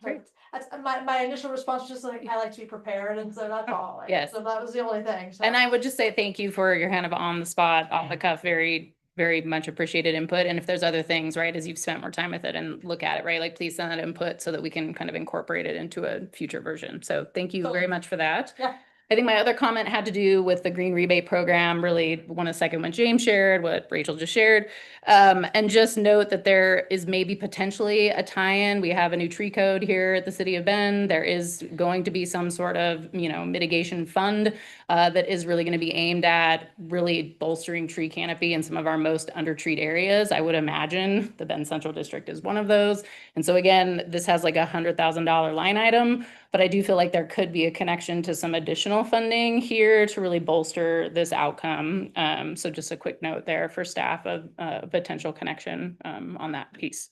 Great. that's my initial response, just like, I like to be prepared, and so that's all. Like, Yes. so that was the only thing. So. And I would just say thank you for your kind of on the spot, off the cuff, very, very much appreciated input. And if there's other things, right, as you've spent more time with it and look at it, right, like please send that input so that we can kind of incorporate it into a future version. So thank you very much for that. Yeah. I think my other comment had to do with the green rebate program, really want to second what James shared, what Rachel just shared. And just note that there is maybe potentially a tie-in. We have a new tree code here at the city of Bend. There is going to be some sort of, mitigation fund that is really going to be aimed at really bolstering tree canopy in some of our most under-treed areas. I would imagine the Bend Central District is one of those. And so again, this has like $100,000 line item, but I do feel like there could be a connection to some additional funding here to really bolster this outcome. So just a quick note there for staff of potential connection on that piece.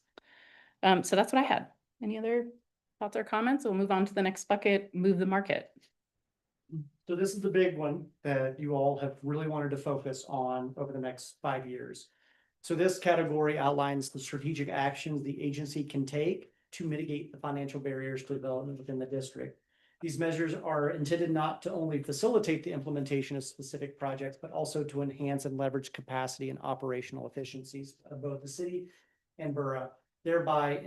So that's what I had. Any other thoughts or comments? We'll move on to the next bucket, move the market. So this is the big one that you all have really wanted to focus on over the next 5 years. So this category outlines the strategic actions the agency can take to mitigate the financial barriers to development within the district. These measures are intended not to only facilitate the implementation of specific projects, but also to enhance and leverage capacity and operational efficiencies of both the city and borough, thereby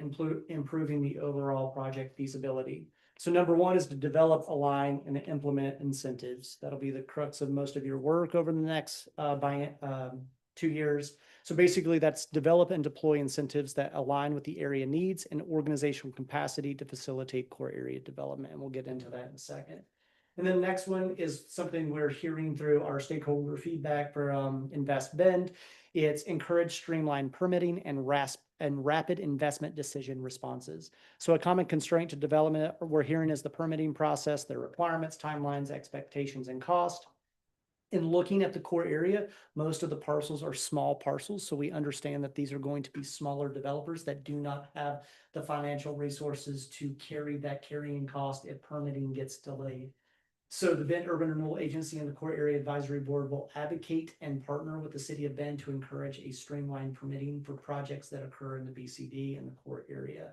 improving the overall project feasibility. So number one is to develop, align, and implement incentives. That'll be the crux of most of your work over the next 2 years. So basically, that's develop and deploy incentives that align with the area needs and organizational capacity to facilitate core area development. And we'll get into that in a second. And then the next one is something we're hearing through our stakeholder feedback for Invest Bend. It's encourage streamlined permitting and rapid investment decision responses. So a common constraint to development we're hearing is the permitting process, their requirements, timelines, expectations, and cost. In looking at the core area, most of the parcels are small parcels, so we understand that these are going to be smaller developers that do not have the financial resources to carry that carrying cost if permitting gets delayed. So the Bend Urban Renewal Agency and the Core Area Advisory Board will advocate and partner with the city of Bend to encourage a streamlined permitting for projects that occur in the BCD and the core area.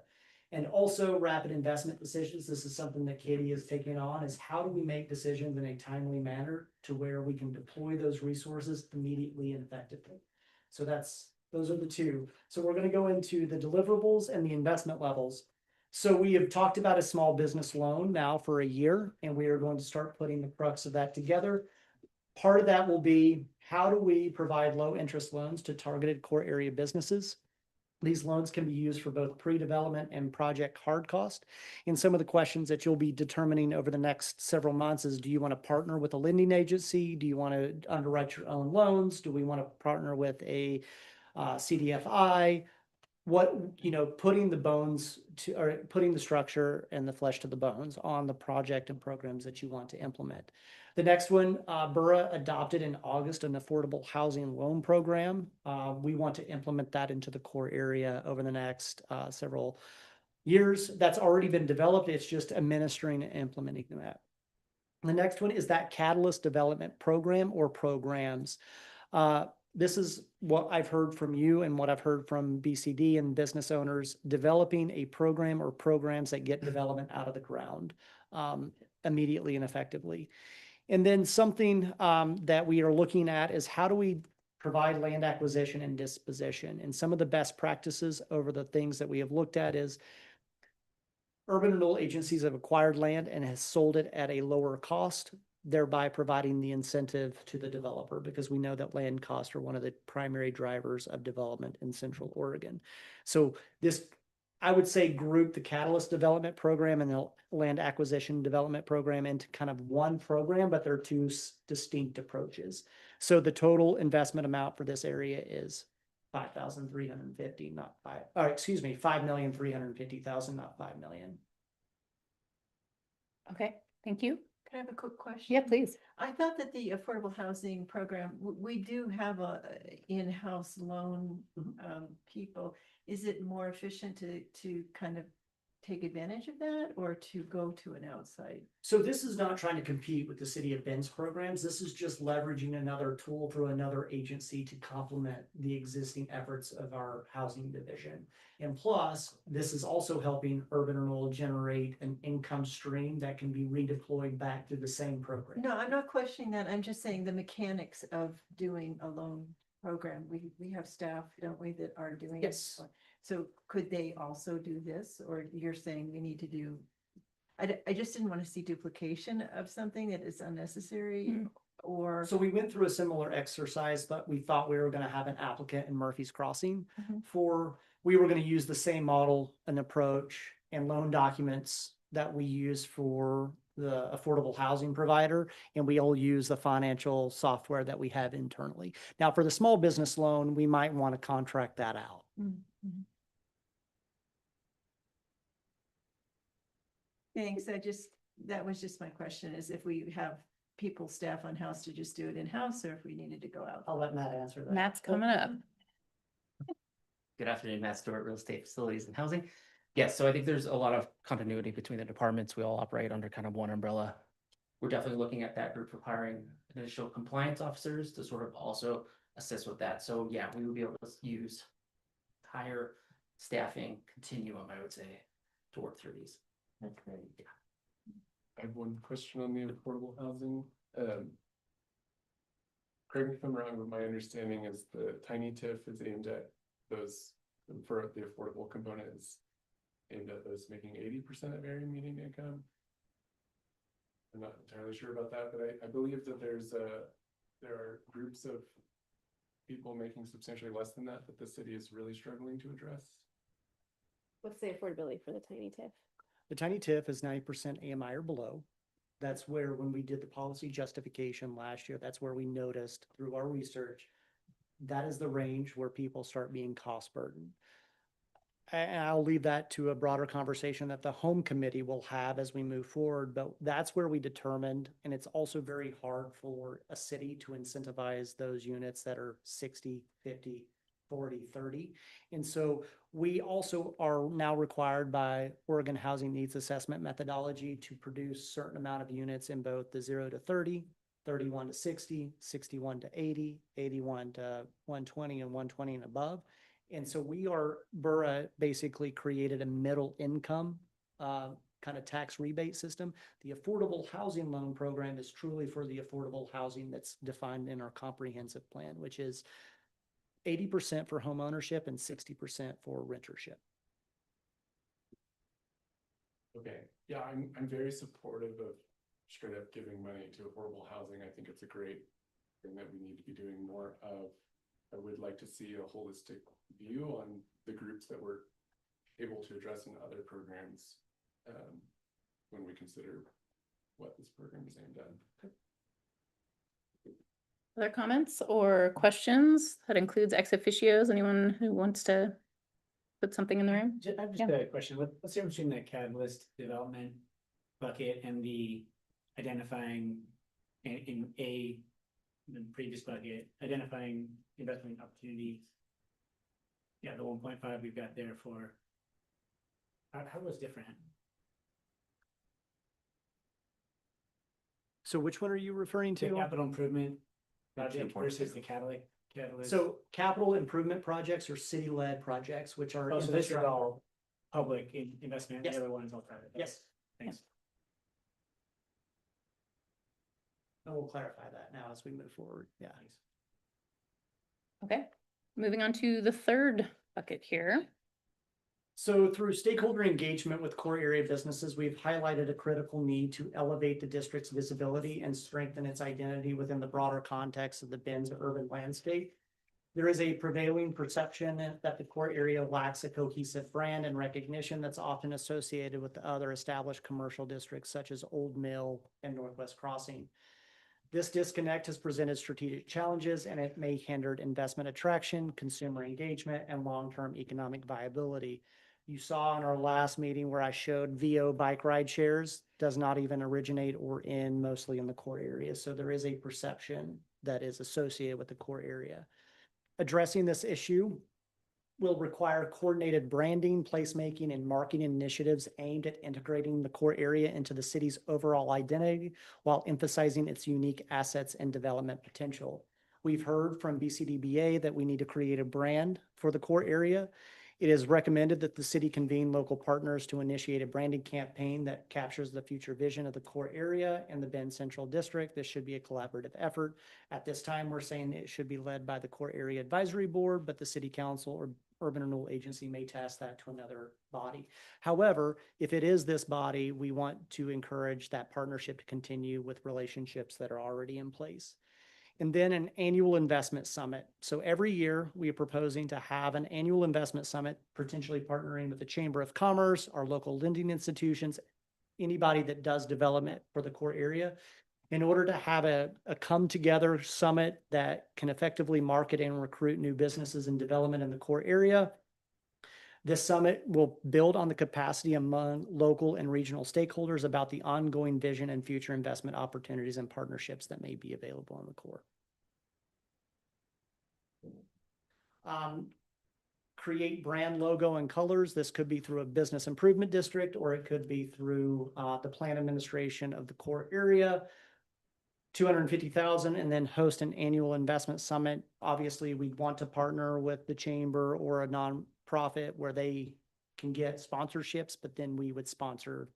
And also rapid investment decisions. This is something that Katie is taking on, is how do we make decisions in a timely manner to where we can deploy those resources immediately and effectively. So those are the two. So we're going to go into the deliverables and the investment levels. So we have talked about a small business loan now for a year, and we are going to start putting the crux of that together. Part of that will be, how do we provide low interest loans to targeted core area businesses? These loans can be used for both pre-development and project hard cost. And some of the questions that you'll be determining over the next several months is, do you want to partner with a lending agency? Do you want to underwrite your own loans? Do we want to partner with a CDFI? Putting the bones to, or putting the structure and the flesh to the bones on the project and programs that you want to implement. The next one, Borough adopted in August an affordable housing loan program. We want to implement that into the core area over the next several years. That's already been developed. It's just administering and implementing that. The next one is that Catalyst Development Program or programs. This is what I've heard from you and what I've heard from BCD and business owners, developing a program or programs that get development out of the ground immediately and effectively. And then something that we are looking at is, how do we provide land acquisition and disposition? And some of the best practices over the things that we have looked at is urban renewal agencies have acquired land and has sold it at a lower cost, thereby providing the incentive to the developer, because we know that land costs are one of the primary drivers of development in Central Oregon. So this, I would say, group the Catalyst Development Program and the Land Acquisition Development Program into kind of one program, but they're two distinct approaches. So the total investment amount for this area is $5,350, not $5,350,000, not $5 million. Okay, thank you. Can I have a quick question? Yeah, please. I thought that the affordable housing program, we do have a in-house loan people. Is it more efficient to kind of take advantage of that, or to go to an outside? So this is not trying to compete with the city of Bend's programs. This is just leveraging another tool through another agency to complement the existing efforts of our housing division. And plus, this is also helping urban renewal generate an income stream that can be redeployed back to the same program. No, I'm not questioning that. I'm just saying the mechanics of doing a loan program. We have staff, don't we, that are doing Yes. it? So could they also do this, or you're saying we need to do? I just didn't want to see duplication of something that is unnecessary, or. So we went through a similar exercise, but we thought we were going to have an applicant in Murphy's Crossing we were going to use the same model and approach and loan documents that we use for the affordable housing provider, and we all use the financial software that we have internally. Now, for the small business loan, we might want to contract that out. Thanks. That was just my question, is if we have people, staff on house to just do it in-house, or if we needed to go out. I'll let Matt answer that. Matt's coming up. Good afternoon, Matt Stewart, Real Estate Facilities and Housing. Yes, so I think there's a lot of continuity between the departments. We all operate under kind of one umbrella. We're definitely looking at that group of hiring additional compliance officers to sort of also assist with that. So yeah, we would be able to use higher staffing continuum, I would say, to work through these. That's great. I have one question on the affordable housing. Correct me if I'm wrong, but my understanding is the tiny TIF is aimed at those, for the affordable component is aimed at those making 80% of area median income. I'm not entirely sure about that, but I believe that there are groups of people making substantially less than that the city is really struggling to address. What's the affordability for the tiny TIF? The tiny TIF is 90% AMI or below. That's where, when we did the policy justification last year, that's where we noticed through our research, that is the range where people start being cost burdened. And I'll leave that to a broader conversation that the home committee will have as we move forward, but that's where we determined, and it's also very hard for a city to incentivize those units that are 60, 50, 40, 30. And so we also are now required by Oregon Housing Needs Assessment methodology to produce certain amount of units in both the 0 to 30, 31 to 60, 61 to 80, 81 to 120, and 120 and above. And so Borough basically created a middle income kind of tax rebate system. The affordable housing loan program is truly for the affordable housing that's defined in our comprehensive plan, which is 80% for home ownership and 60% for rentership. Okay, yeah, I'm very supportive of straight up giving money to affordable housing. I think it's a great thing that we need to be doing more of. I would like to see a holistic view on the groups that we're able to address in other programs when we consider what this program is aimed at. Other comments or questions? That includes ex officios. Anyone who wants to put something in the room? I've just got a question. What's the difference between the catalyst development bucket and the identifying in the previous bucket, identifying investment opportunities? Yeah, the 1.5 we've got there for, how was different? So which one are you referring The to? capital improvement project 2.2. versus the catalyst. So capital improvement projects are city-led projects, which are. Oh, so this is all public investment, the Yes. other one is all private. Yes. Thanks. And we'll clarify that now as we move forward. Yeah. Okay, moving on to the third bucket here. So through stakeholder engagement with core area businesses, we've highlighted a critical need to elevate the district's visibility and strengthen its identity within the broader context of the Ben's urban landscape. There is a prevailing perception that the core area lacks a cohesive brand and recognition that's often associated with the other established commercial districts such as Old Mill and Northwest Crossing. This disconnect has presented strategic challenges, and it may hinder investment attraction, consumer engagement, and long-term economic viability. You saw in our last meeting where I showed VO bike ride shares does not even originate or end mostly in the core area. So there is a perception that is associated with the core area. Addressing this issue will require coordinated branding, placemaking, and marketing initiatives aimed at integrating the core area into the city's overall identity while emphasizing its unique assets and development potential. We've heard from BCDBA that we need to create a brand for the core area. It is recommended that the city convene local partners to initiate a branding campaign that captures the future vision of the core area and the Bend Central District. This should be a collaborative effort. At this time, we're saying it should be led by the Core Area Advisory Board, but the City Council or Urban Renewal Agency may task that to another body. However, if it is this body, we want to encourage that partnership to continue with relationships that are already in place. And then an annual investment summit. So every year we are proposing to have an annual investment summit, potentially partnering with the Chamber of Commerce, our local lending institutions, anybody that does development for the core area, in order to have a come together summit that can effectively market and recruit new businesses and development in the core area. This summit will build on the capacity among local and regional stakeholders about the ongoing vision and future investment opportunities and partnerships that may be available in the core. create brand logo and colors. This could be through a business improvement district, or it could be through the plan administration of the core area. 250,000, and then host an annual investment summit. Obviously, we'd want to partner with the chamber or a nonprofit where they can get sponsorships, but then we would sponsor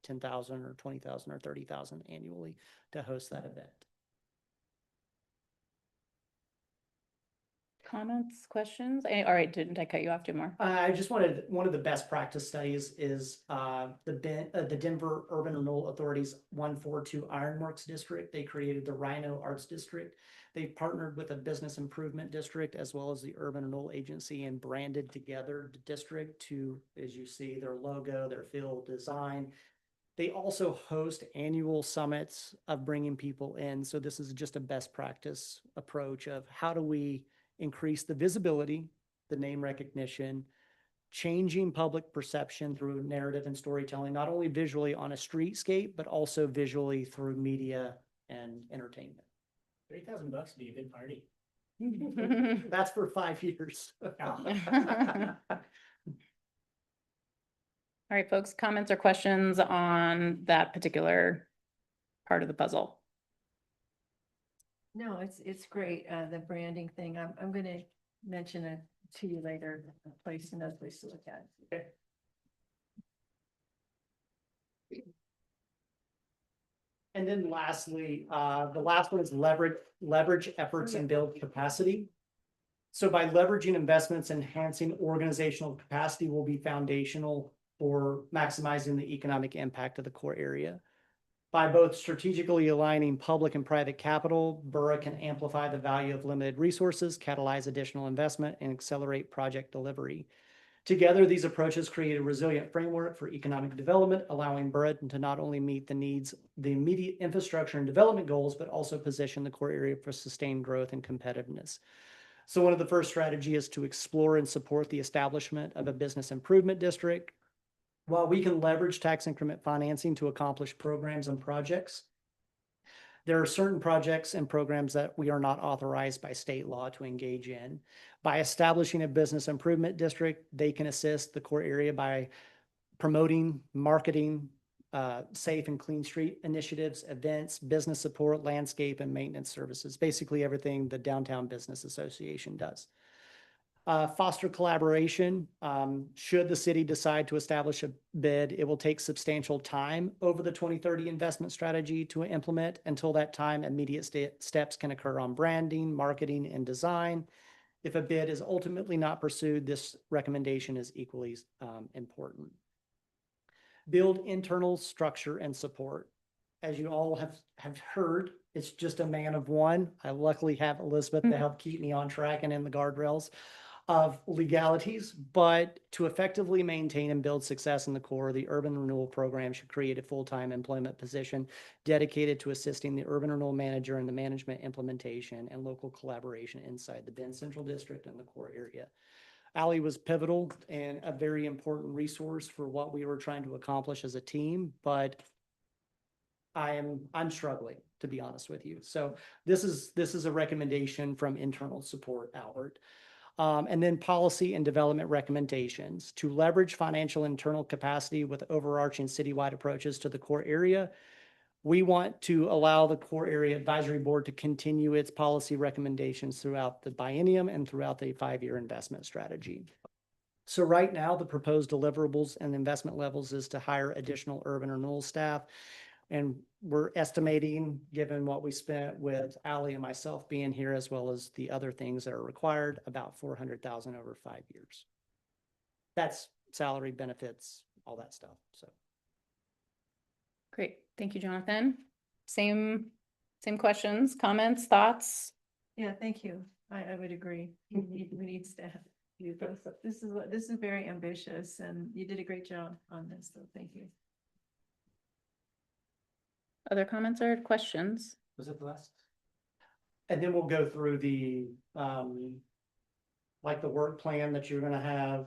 10,000 or 20,000 or 30,000 annually to host that event. Comments, questions? All right, didn't I cut you off, Jim? I just wanted, one of the best practice studies is the Denver Urban Renewal Authority's 142 Ironworks District. They created the Rhino Arts District. They partnered with a business improvement district as well as the Urban Renewal Agency and branded together the district to, as you see, their logo, their field design. They also host annual summits of bringing people in. So this is just a best practice approach of how do we increase the visibility, the name recognition, changing public perception through narrative and storytelling, not only visually on a streetscape, but also visually through media and entertainment. $30,000 would be a good party. That's for 5 years. All right, folks, comments or questions on that particular part of the puzzle? No, it's great, the branding thing. I'm gonna mention it to you later, a place, another place to look at. Okay. And then lastly, the last one is leverage efforts and build capacity. So by leveraging investments, enhancing organizational capacity will be foundational for maximizing the economic impact of the core area. By both strategically aligning public and private capital, Borough can amplify the value of limited resources, catalyze additional investment, and accelerate project delivery. Together, these approaches create a resilient framework for economic development, allowing Borough to not only meet the needs, the immediate infrastructure and development goals, but also position the core area for sustained growth and competitiveness. So one of the first strategies is to explore and support the establishment of a business improvement district. While we can leverage tax increment financing to accomplish programs and projects, there are certain projects and programs that we are not authorized by state law to engage in. By establishing a business improvement district, they can assist the core area by promoting, marketing, safe and clean street initiatives, events, business support, landscape, and maintenance services, basically everything the Downtown Business Association does. Foster collaboration. Should the city decide to establish a bid, it will take substantial time over the 2030 investment strategy to implement. Until that time, immediate steps can occur on branding, marketing, and design. If a bid is ultimately not pursued, this recommendation is equally important. Build internal structure and support. As you all have heard, it's just a man of one. I luckily have Elizabeth to help keep me on track and in the guardrails of legalities, but to effectively maintain and build success in the core, the urban renewal program should create a full-time employment position dedicated to assisting the urban renewal manager in the management, implementation, and local collaboration inside the Bend Central District and the core area. Allie was pivotal and a very important resource for what we were trying to accomplish as a team, but I'm struggling, to be honest with you. So this is a recommendation from internal support outward. And then policy and development recommendations to leverage financial internal capacity with overarching citywide approaches to the core area. We want to allow the core area advisory board to continue its policy recommendations throughout the biennium and throughout the 5-year investment strategy. So right now, the proposed deliverables and investment levels is to hire additional urban renewal staff. And we're estimating, given what we spent with Allie and myself being here, as well as the other things that are required, about 400,000 over 5 years. That's salary, benefits, all that stuff. So. Great. Thank you, Jonathan. Same questions, comments, thoughts? Yeah, thank you. I would agree. We need staff. This is very ambitious, and you did a great job on this, so thank you. Other comments or questions? Was it the last? And then we'll go through the, like the work plan that you're gonna have,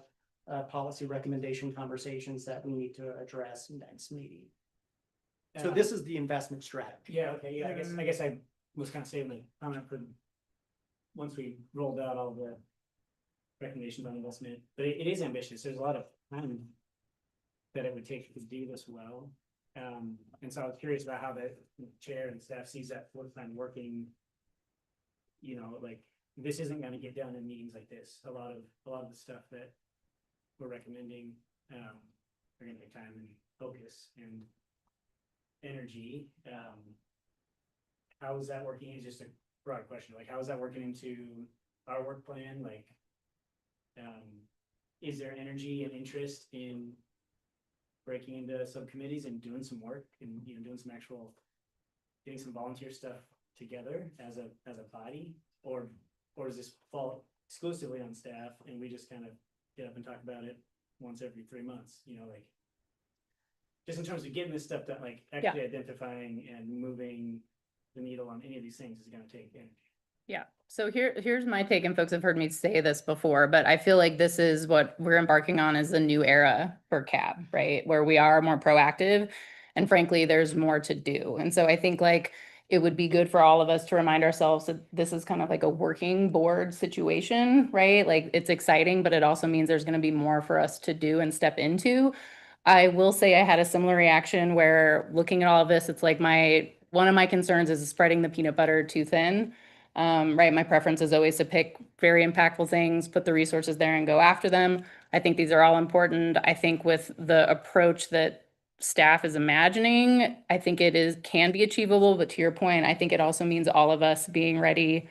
policy recommendation conversations that we need to address next meeting. So this is the investment strategy. Yeah, okay, yeah, I guess I was kind of saving the comment for once we rolled out all the recommendations on investment, but it is ambitious. There's a lot of time that it would take to do this well. And so I was curious about how the chair and staff sees that floor plan working. You know, like, this isn't gonna get done in meetings like this. A lot of the stuff that we're recommending, are gonna take time and focus and energy. How is that working? It's just a broad question. Like, how is that working into our work plan? Like, is there energy and interest in breaking into subcommittees and doing some work and, you know, doing some actual, getting some volunteer stuff together as a body? Or does this fall exclusively on staff and we just kind of get up and talk about it once every 3 months, you know, like, just in terms of getting this stuff done, like actually identifying and moving the needle on any of these things is gonna take energy. Yeah, so here's my take, and folks have heard me say this before, but I feel like this is what we're embarking on is a new era for CAB, right? Where we are more proactive, and frankly, there's more to do. And so I think like it would be good for all of us to remind ourselves that this is kind of like a working board situation, right? Like, it's exciting, but it also means there's gonna be more for us to do and step into. I will say I had a similar reaction where looking at all of this, it's like one of my concerns is spreading the peanut butter too thin. Right, my preference is always to pick very impactful things, put the resources there and go after them. I think these are all important. I think with the approach that staff is imagining, I think can be achievable, but to your point, I think it also means all of us being ready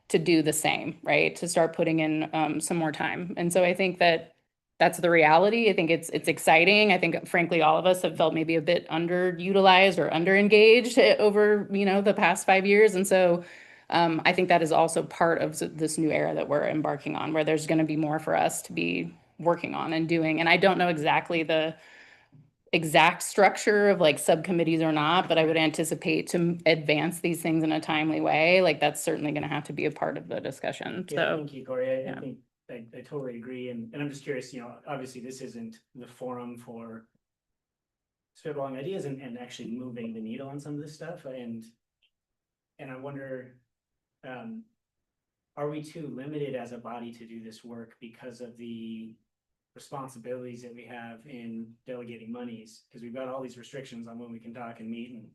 to do the same, right? To start putting in some more time. And so I think that's the reality. I think it's exciting. I think frankly, all of us have felt maybe a bit underutilized or underengaged over, you know, the past 5 years. And so I think that is also part of this new era that we're embarking on, where there's going to be more for us to be working on and doing. And I don't know exactly the exact structure of like subcommittees or not, but I would anticipate to advance these things in a timely way. Like, that's certainly going to have to be a part of the discussion. Yeah, So thank you, Corey. yeah. I think I totally agree. And I'm just curious, you know, obviously this isn't the forum for spitballing ideas and actually moving the needle on some of this stuff. And I wonder, are we too limited as a body to do this work because of the responsibilities that we have in delegating monies? Because we've got all these restrictions on when we can talk and meet, and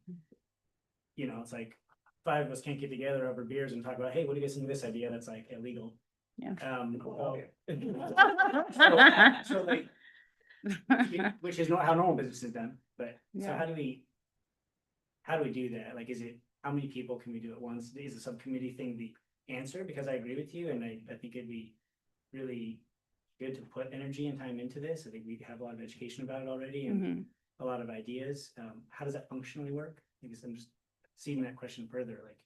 you know, it's like 5 of us can't get together over beers and talk about, hey, what do you guys think of this idea that's like illegal? Yeah. So like, which is not how normal business is done. But so Yeah. how do we do that? Like, how many people can we do at once? Is the subcommittee thing the answer? Because I agree with you, and I think it'd be really good to put energy and time into this. I think we have a lot of education about it already and a lot of ideas. How does that functionally work? I guess I'm just seeing that question further. Like,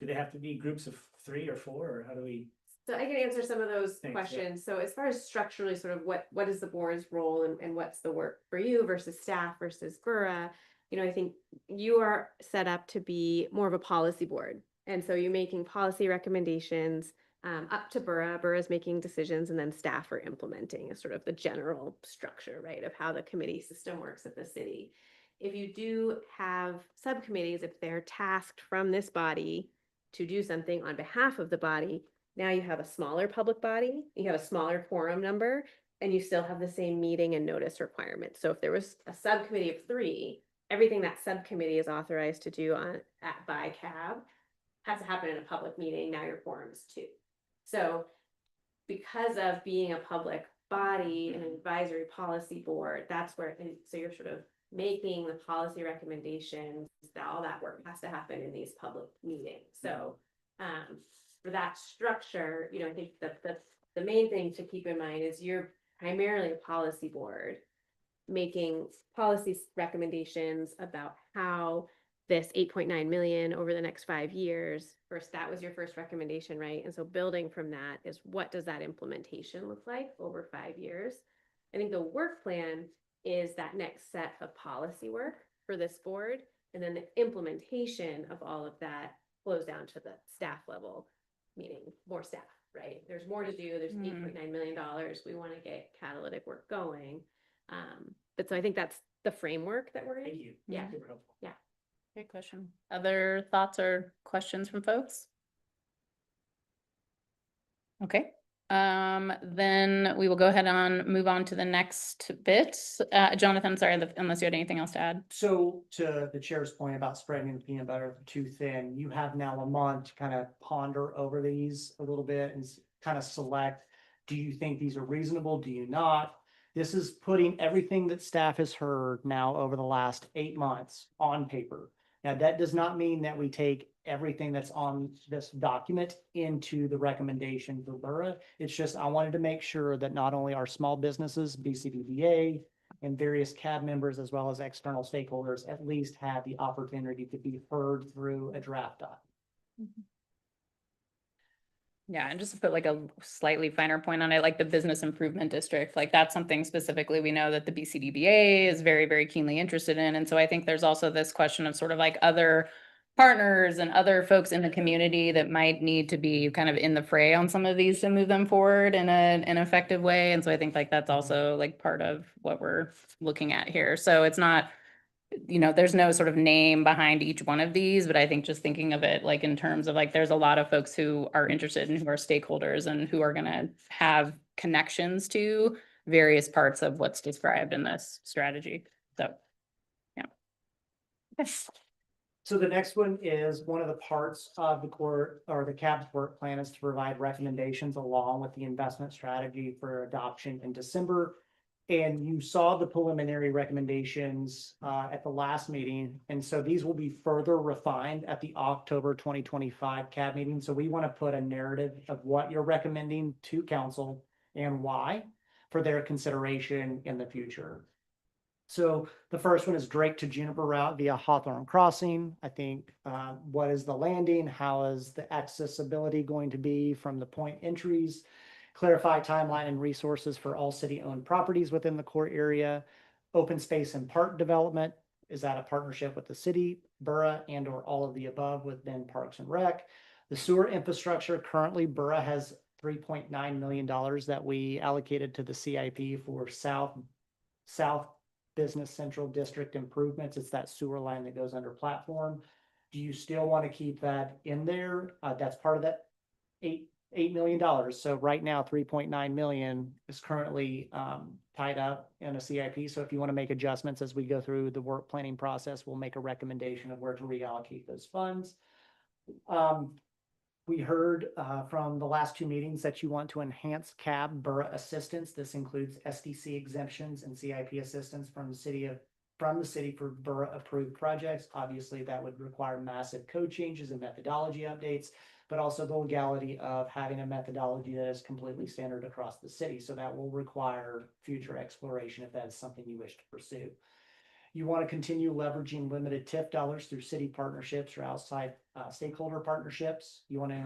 do they have to be groups of 3 or 4, or how do we? So I can answer some of those Thanks, questions. So as far as structurally, sort of what is the board's role and what's the work for you versus staff versus Borough? You know, I think you are set up to be more of a policy board. And so you're making policy recommendations up to Borough. Borough's making decisions, and then staff are implementing a sort of the general structure, right, of how the committee system works at the city. If you do have subcommittees, if they're tasked from this body to do something on behalf of the body, now you have a smaller public body, you have a smaller quorum number, and you still have the same meeting and notice requirements. So if there was a subcommittee of 3, everything that subcommittee is authorized to do by CAB has to happen in a public meeting. Now your quorum is 2. So because of being a public body and an advisory policy board, that's where, and so you're sort of making the policy recommendations, that all that work has to happen in these public meetings. So for that structure, you know, I think the main thing to keep in mind is you're primarily a policy board making policy recommendations about how this 8.9 million over the next 5 years. First, that was your first recommendation, right? And so building from that is, what does that implementation look like over 5 years? I think the work plan is that next set of policy work for this board. And then the implementation of all of that flows down to the staff level, meaning more staff, right? There's more to do. There's $8.9 million. We want to get catalytic work going. But so I think that's the framework that we're in. Thank you. Yeah. Super helpful. Yeah. Great question. Other thoughts or questions from folks? Okay, Then we will go ahead and move on to the next bit. Jonathan, sorry, unless you had anything else to add. So to the chair's point about spreading the peanut butter too thin, you have now a month to kind of ponder over these a little bit and kind of select, do you think these are reasonable? Do you not? This is putting everything that staff has heard now over the last 8 months on paper. Now, that does not mean that we take everything that's on this document into the recommendation for borough. It's just, I wanted to make sure that not only our small businesses, BCBBA, and various CAB members, as well as external stakeholders, at least have the opportunity to be heard through a draft document. Yeah, and just to put like a slightly finer point on it, like the business improvement district, like that's something specifically we know that the BCDBA is very, very keenly interested in. And so I think there's also this question of sort of like other partners and other folks in the community that might need to be kind of in the fray on some of these to move them forward in an effective way. And so I think like that's also like part of what we're looking at here. So it's not, you know, there's no sort of name behind each one of these, but I think just thinking of it like in terms of like, there's a lot of folks who are interested and who are stakeholders and who are gonna have connections to various parts of what's described in this strategy. So, yeah. Okay. So the next one is one of the parts of the core or the CAB's work plan is to provide recommendations along with the investment strategy for adoption in December. And you saw the preliminary recommendations at the last meeting. And so these will be further refined at the October 2025 CAB meeting. So we want to put a narrative of what you're recommending to council and why for their consideration in the future. So the first one is Drake to Juniper route via Hawthorne Crossing. I think what is the landing? How is the accessibility going to be from the point entries? Clarify timeline and resources for all city-owned properties within the core area. Open space and park development. Is that a partnership with the city, borough, and or all of the above within Parks and Rec? The sewer infrastructure, currently borough has $3.9 million that we allocated to the CIP for South Business Central District improvements. It's that sewer line that goes under platform. Do you still want to keep that in there? That's part of that $8 million. So right now, 3.9 million is currently tied up in a CIP. So if you want to make adjustments as we go through the work planning process, we'll make a recommendation of where to reallocate those funds. We heard from the last two meetings that you want to enhance CAB borough assistance. This includes SDC exemptions and CIP assistance from the city for borough approved projects. Obviously, that would require massive code changes and methodology updates, but also the legality of having a methodology that is completely standard across the city. So that will require future exploration if that is something you wish to pursue. You want to continue leveraging limited TIF dollars through city partnerships or outside stakeholder partnerships. You want to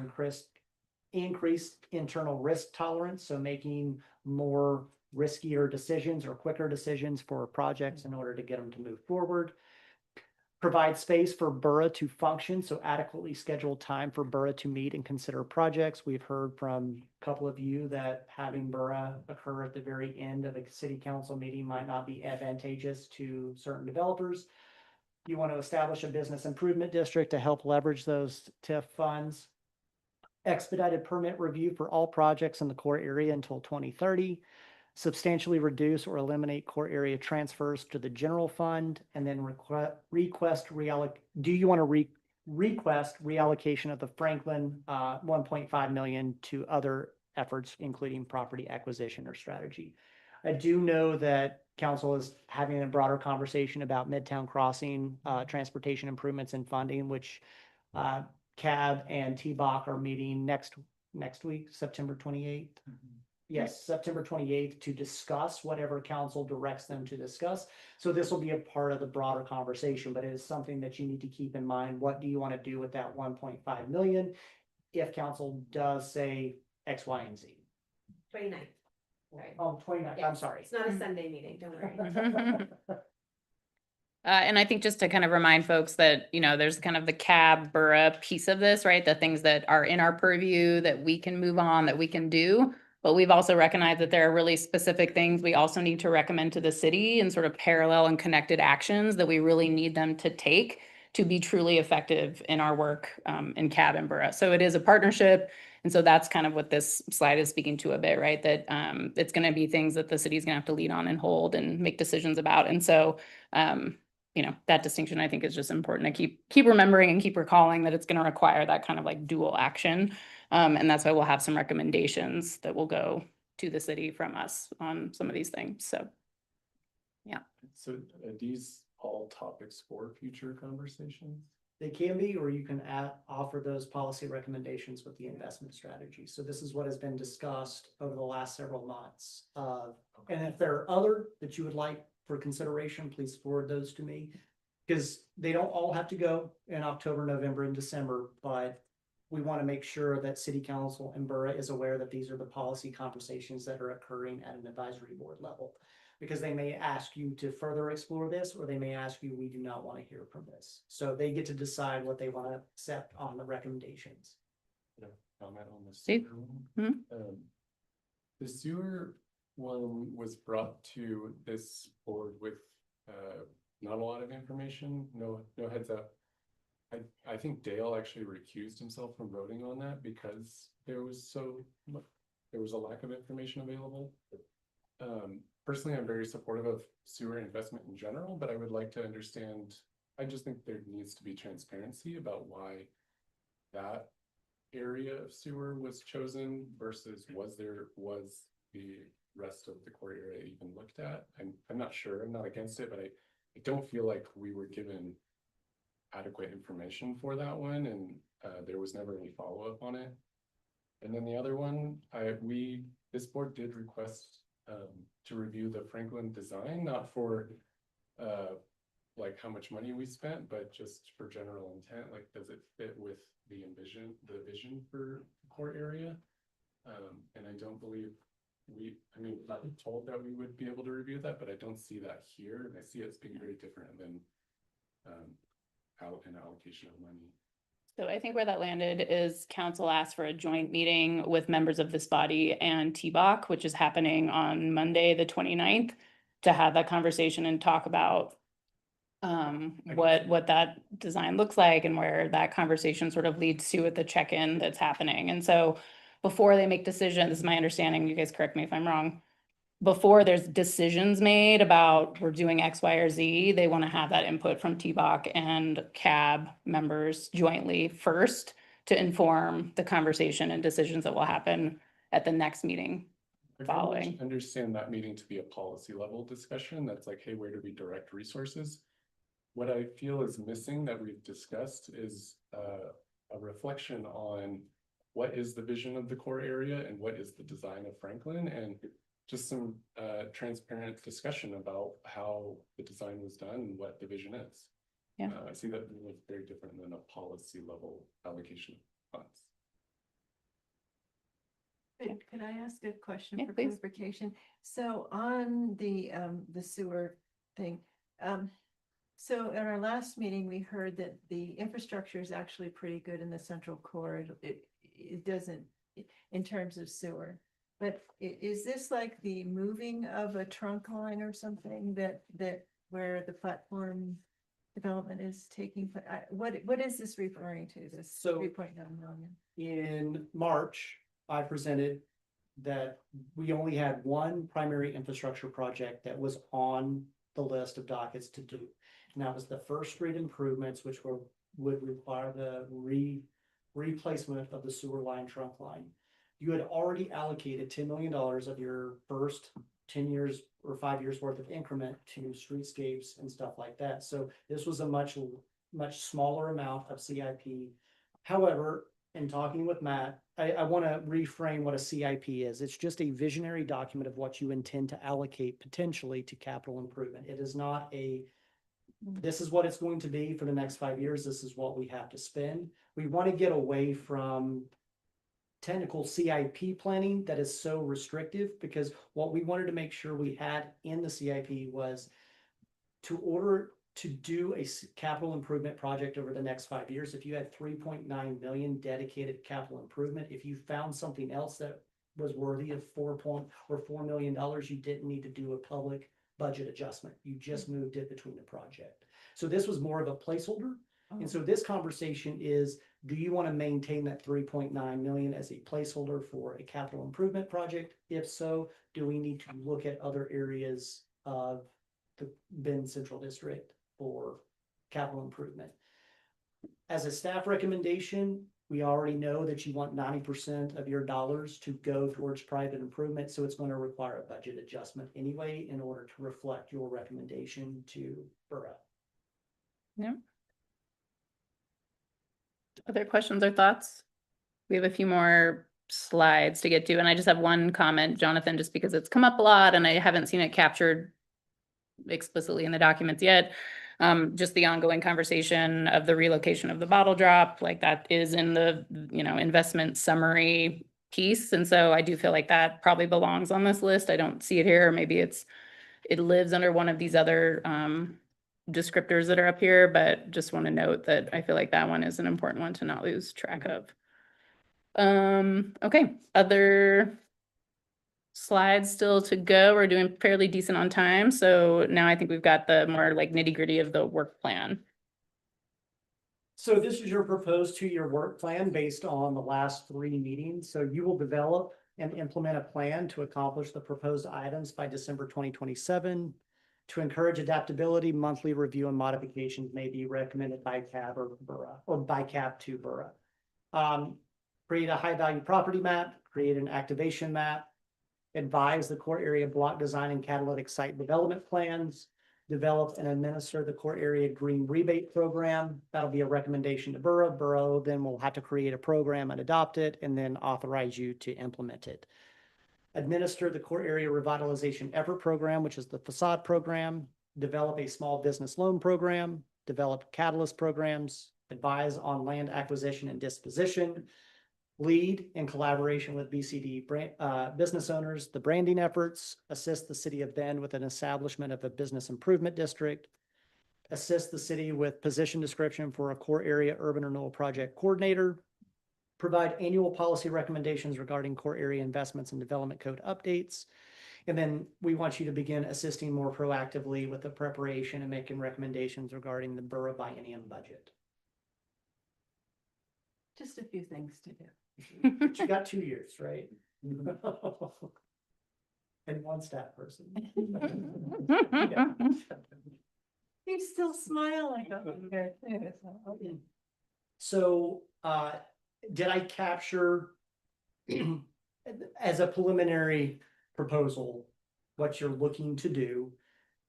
increase internal risk tolerance, so making more riskier decisions or quicker decisions for projects in order to get them to move forward. Provide space for borough to function, so adequately schedule time for borough to meet and consider projects. We've heard from a couple of you that having borough occur at the very end of a city council meeting might not be advantageous to certain developers. You want to establish a business improvement district to help leverage those TIF funds. Expedited permit review for all projects in the core area until 2030. Substantially reduce or eliminate core area transfers to the general fund, and then request reallocation of the Franklin 1.5 million to other efforts, including property acquisition or strategy. I do know that council is having a broader conversation about Midtown Crossing transportation improvements and funding, which CAB and TBOC are meeting next week, September 28th. Yes, September 28th to discuss whatever council directs them to discuss. So this will be a part of the broader conversation, but it is something that you need to keep in mind. What do you want to do with that 1.5 million if council does say X, Y, and Z? 29th. Right. Oh, 29th, Yeah. I'm sorry. It's not a Sunday meeting, don't worry. And I think just to kind of remind folks that, you know, there's kind of the CAB borough piece of this, right? The things that are in our purview that we can move on, that we can do. But we've also recognized that there are really specific things we also need to recommend to the city and sort of parallel and connected actions that we really need them to take to be truly effective in our work in CAB and borough. So it is a partnership. And so that's kind of what this slide is speaking to a bit, right? That it's going to be things that the city's going to have to lead on and hold and make decisions about. And so, you know, that distinction I think is just important to keep remembering and keep recalling that it's going to require that kind of like dual action. And that's why we'll have some recommendations that will go to the city from us on some of these things. So, yeah. So are these all topics for future conversations? They can be, or you can offer those policy recommendations with the investment strategy. So this is what has been discussed over the last several months. And if there are other that you would like for consideration, please forward those to me. Because they don't all have to go in October, November, and December, but we want to make sure that City Council and Borough is aware that these are the policy conversations that are occurring at an advisory board level. Because they may ask you to further explore this, or they may ask you, we do not want to hear from this. So they get to decide what they want to accept on the recommendations. Comment on the Steve? sewer one. The sewer one was brought to this board with not a lot of information, no heads up. I think Dale actually recused himself from voting on that because there was a lack of information available. Personally, I'm very supportive of sewer investment in general, but I would like to understand, I just think there needs to be transparency about why that area of sewer was chosen versus was the rest of the core area even looked at? I'm not sure, I'm not against it, but I don't feel like we were given adequate information for that one, and there was never any follow-up on it. And then the other one, this board did request to review the Franklin design, not for like how much money we spent, but just for general intent, like does it fit with the vision for the core area? And I don't believe I'm told that we would be able to review that, but I don't see that here, and I see it as being very different than an allocation of money. So I think where that landed is council asked for a joint meeting with members of this body and TBOC, which is happening on Monday, the 29th, to have that conversation and talk about what that design looks like and where that conversation sort of leads to at the check-in that's happening. And so before they make decisions, this is my understanding, you guys correct me if I'm wrong, before there's decisions made about we're doing X, Y, or Z, they want to have that input from TBOC and CAB members jointly first to inform the conversation and decisions that will happen at the next meeting following. I understand that meeting to be a policy level discussion. That's like, hey, where do we direct resources? What I feel is missing that we've discussed is a reflection on what is the vision of the core area and what is the design of Franklin, and just some transparent discussion about how the design was done and what the vision is. Yeah. I see that being very different than a policy level allocation of funds. Could I ask a question Yeah, for please. clarification? So on the sewer thing, so at our last meeting, we heard that the infrastructure is actually pretty good in the central core. It doesn't, in terms of sewer. But is this like the moving of a trunk line or something that where the platform development is taking? What is this referring to? This So- 3.9 million? In March, I presented that we only had one primary infrastructure project that was on the list of dockets to do. And that was the First Street improvements, which would require the replacement of the sewer line trunk line. You had already allocated $10 million of your first 10 years or 5 years worth of increment to streetscapes and stuff like that. So this was a much smaller amount of CIP. However, in talking with Matt, I want to reframe what a CIP is. It's just a visionary document of what you intend to allocate potentially to capital improvement. It is not this is what it's going to be for the next 5 years. This is what we have to spend. We want to get away from technical CIP planning that is so restrictive, because what we wanted to make sure we had in the CIP was to do a capital improvement project over the next 5 years. If you had 3.9 million dedicated capital improvement, if you found something else that was worthy of $4 million, you didn't need to do a public budget adjustment. You just moved it between the project. So this was more of a placeholder. And so this conversation is, do you want to maintain that 3.9 million as a placeholder for a capital improvement project? If so, do we need to look at other areas of the Bend Central District for capital improvement? As a staff recommendation, we already know that you want 90% of your dollars to go towards private improvement, so it's going to require a budget adjustment anyway in order to reflect your recommendation to borough. Yeah. Other questions or thoughts? We have a few more slides to get to, and I just have one comment, Jonathan, just because it's come up a lot and I haven't seen it captured explicitly in the documents yet. Just the ongoing conversation of the relocation of the bottle drop, like that is in the, investment summary piece. And so I do feel like that probably belongs on this list. I don't see it here. Or maybe it lives under one of these other descriptors that are up here, but just want to note that I feel like that one is an important one to not lose track of. Okay, other slides still to go. We're doing fairly decent on time. So now I think we've got the more like nitty gritty of the work plan. So this is your proposed 2-year work plan based on the last 3 meetings. So you will develop and implement a plan to accomplish the proposed items by December 2027. To encourage adaptability, monthly review and modifications may be recommended by CAB or borough, or by CAB to borough. Create a high value property map, create an activation map, advise the core area block design and catalytic site development plans, develop and administer the core area green rebate program. That'll be a recommendation to borough. Borough then will have to create a program and adopt it and then authorize you to implement it. Administer the core area revitalization effort program, which is the facade program, develop a small business loan program, develop catalyst programs, advise on land acquisition and disposition, lead in collaboration with BCD business owners, the branding efforts, assist the city of Bend with an establishment of a business improvement district, assist the city with position description for a core area urban renewal project coordinator, provide annual policy recommendations regarding core area investments and development code updates. And then we want you to begin assisting more proactively with the preparation and making recommendations regarding the borough biennium budget. Just a few things to do. But you got 2 years, right? And 1 staff person. You still smile like a So, did I capture as a preliminary proposal what you're looking to do?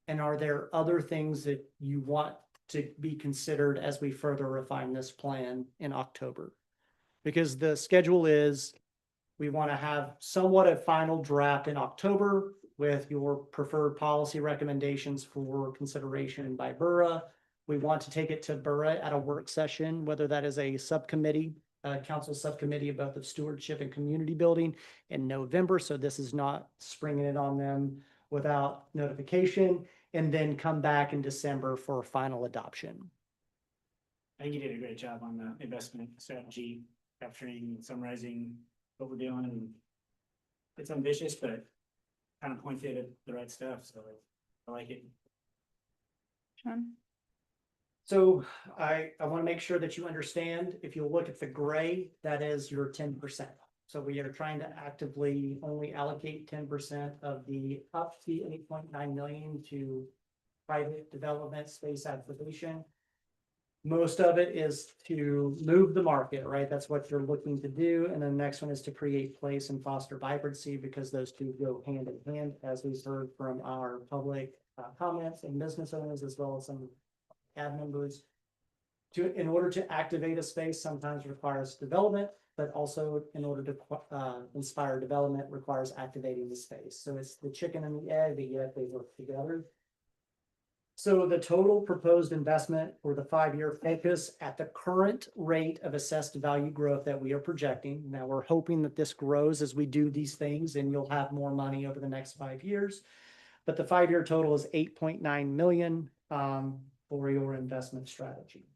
And are there other things that you want to be considered as we further refine this plan in October? Because the schedule is, we want to have somewhat a final draft in October with your preferred policy recommendations for consideration by borough. We want to take it to borough at a work session, whether that is a subcommittee, council subcommittee of both the stewardship and community building in November. So this is not springing it on them without notification, and then come back in December for final adoption. I think you did a great job on the investment strategy, capturing and summarizing what we're doing. And it's ambitious, but kind of pointed at the right stuff. So I like it. Sean? So I want to make sure that you understand, if you look at the gray, that is your 10%. So we are trying to actively only allocate 10% of the up to 8.9 million to private development space activation. Most of it is to move the market, right? That's what you're looking to do. And then the next one is to create place and foster vibrancy, because those two go hand in hand, as we've heard from our public comments and business owners, as well as some CAB members. In order to activate a space sometimes requires development, but also in order to inspire development requires activating the space. So it's the chicken and the egg, but yet they work together. So the total proposed investment for the 5-year focus at the current rate of assessed value growth that we are projecting. Now we're hoping that this grows as we do these things and you'll have more money over the next 5 years. But the 5-year total is 8.9 million for your investment strategy.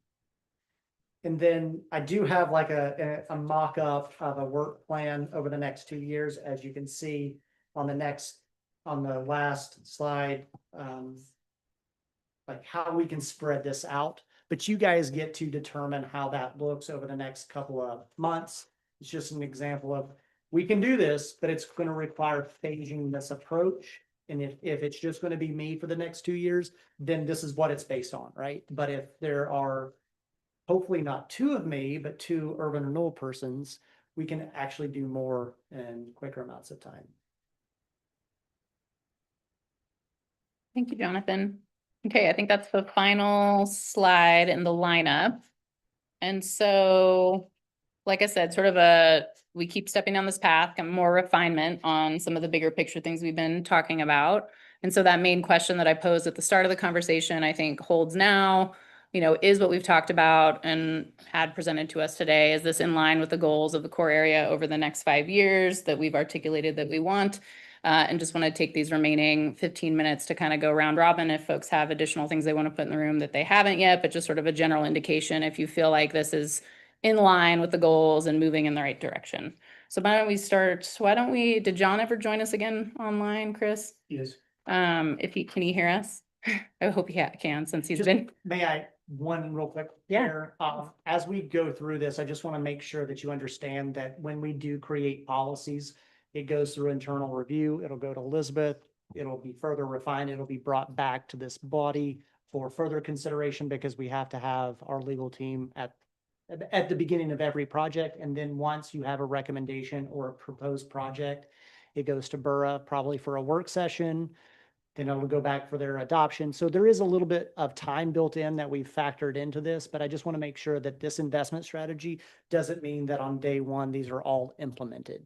And then I do have like a mock-up of a work plan over the next 2 years, as you can see on the last slide, like how we can spread this out. but you guys get to determine how that looks over the next couple of months. It's just an example of, we can do this, but it's gonna require phasing this approach. And if it's just gonna be me for the next 2 years, then this is what it's based on, right? But if there are hopefully not 2 of me, but 2 urban renewal persons, we can actually do more in quicker amounts of time. Thank you, Jonathan. Okay, I think that's the final slide in the lineup. And so, like I said, sort of we keep stepping down this path, and more refinement on some of the bigger picture things we've been talking about. And so that main question that I posed at the start of the conversation, I think holds now, is what we've talked about and had presented to us today. Is this in line with the goals of the core area over the next 5 years that we've articulated that we want? And just want to take these remaining 15 minutes to kind of go round robin if folks have additional things they want to put in the room that they haven't yet, but just sort of a general indication if you feel like this is in line with the goals and moving in the right direction. So why don't we start? Did John ever join us again online, Chris? Yes. Can he hear us? I hope he can, since he's Just- been. May I, one real quick? Yeah. Here, as we go through this, I just want to make sure that you understand that when we do create policies, it goes through internal review, it'll go to Elizabeth, it'll be further refined, it'll be brought back to this body for further consideration, because we have to have our legal team at the beginning of every project. And then once you have a recommendation or a proposed project, it goes to Borough probably for a work session. Then it'll go back for their adoption. So there is a little bit of time built in that we've factored into this, but I just want to make sure that this investment strategy doesn't mean that on day one, these are all implemented.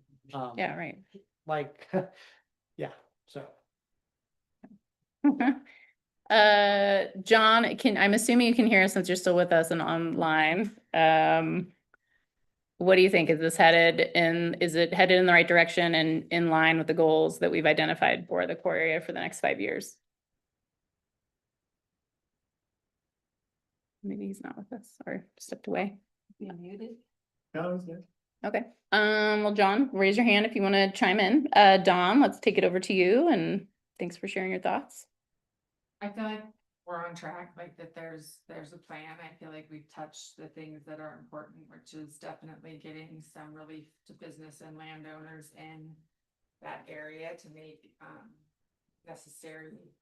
Yeah, right. Like, yeah, so. John, I'm assuming you can hear us since you're still with us and online. What do you think? Is it headed in the right direction and in line with the goals that we've identified for the core area for the next 5 years? Maybe he's not with us or stepped away. Be muted. No, it's good. Okay. Well, John, raise your hand if you want to chime in. Dom, let's take it over to you, and thanks for sharing your thoughts. I feel like we're on track, like that there's a plan. I feel like we've touched the things that are important, which is definitely getting some relief to business and landowners in that area to make necessary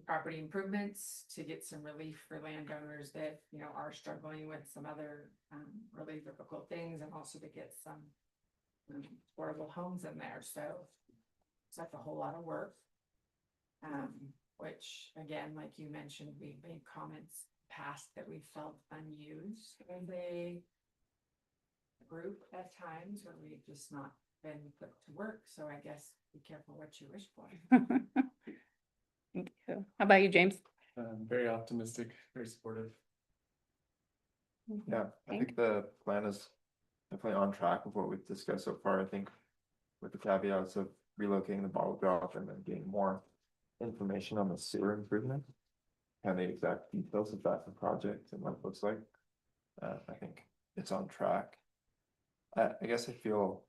property improvements, to get some relief for landowners that, are struggling with some other really difficult things, and also to get some affordable homes in there. So that's a whole lot of work. Which again, like you mentioned, we made comments past that we felt unused as a group at times, where we've just not been put to work. So I guess be careful what you wish for. Thank you. How about you, James? Very optimistic, very supportive. Yeah, I think the plan is definitely on track with what we've discussed so far. I think with the caveats of relocating the bottle drop and then getting more information on the sewer improvement and the exact details of that project and what it looks like. I think it's on track. I guess I feel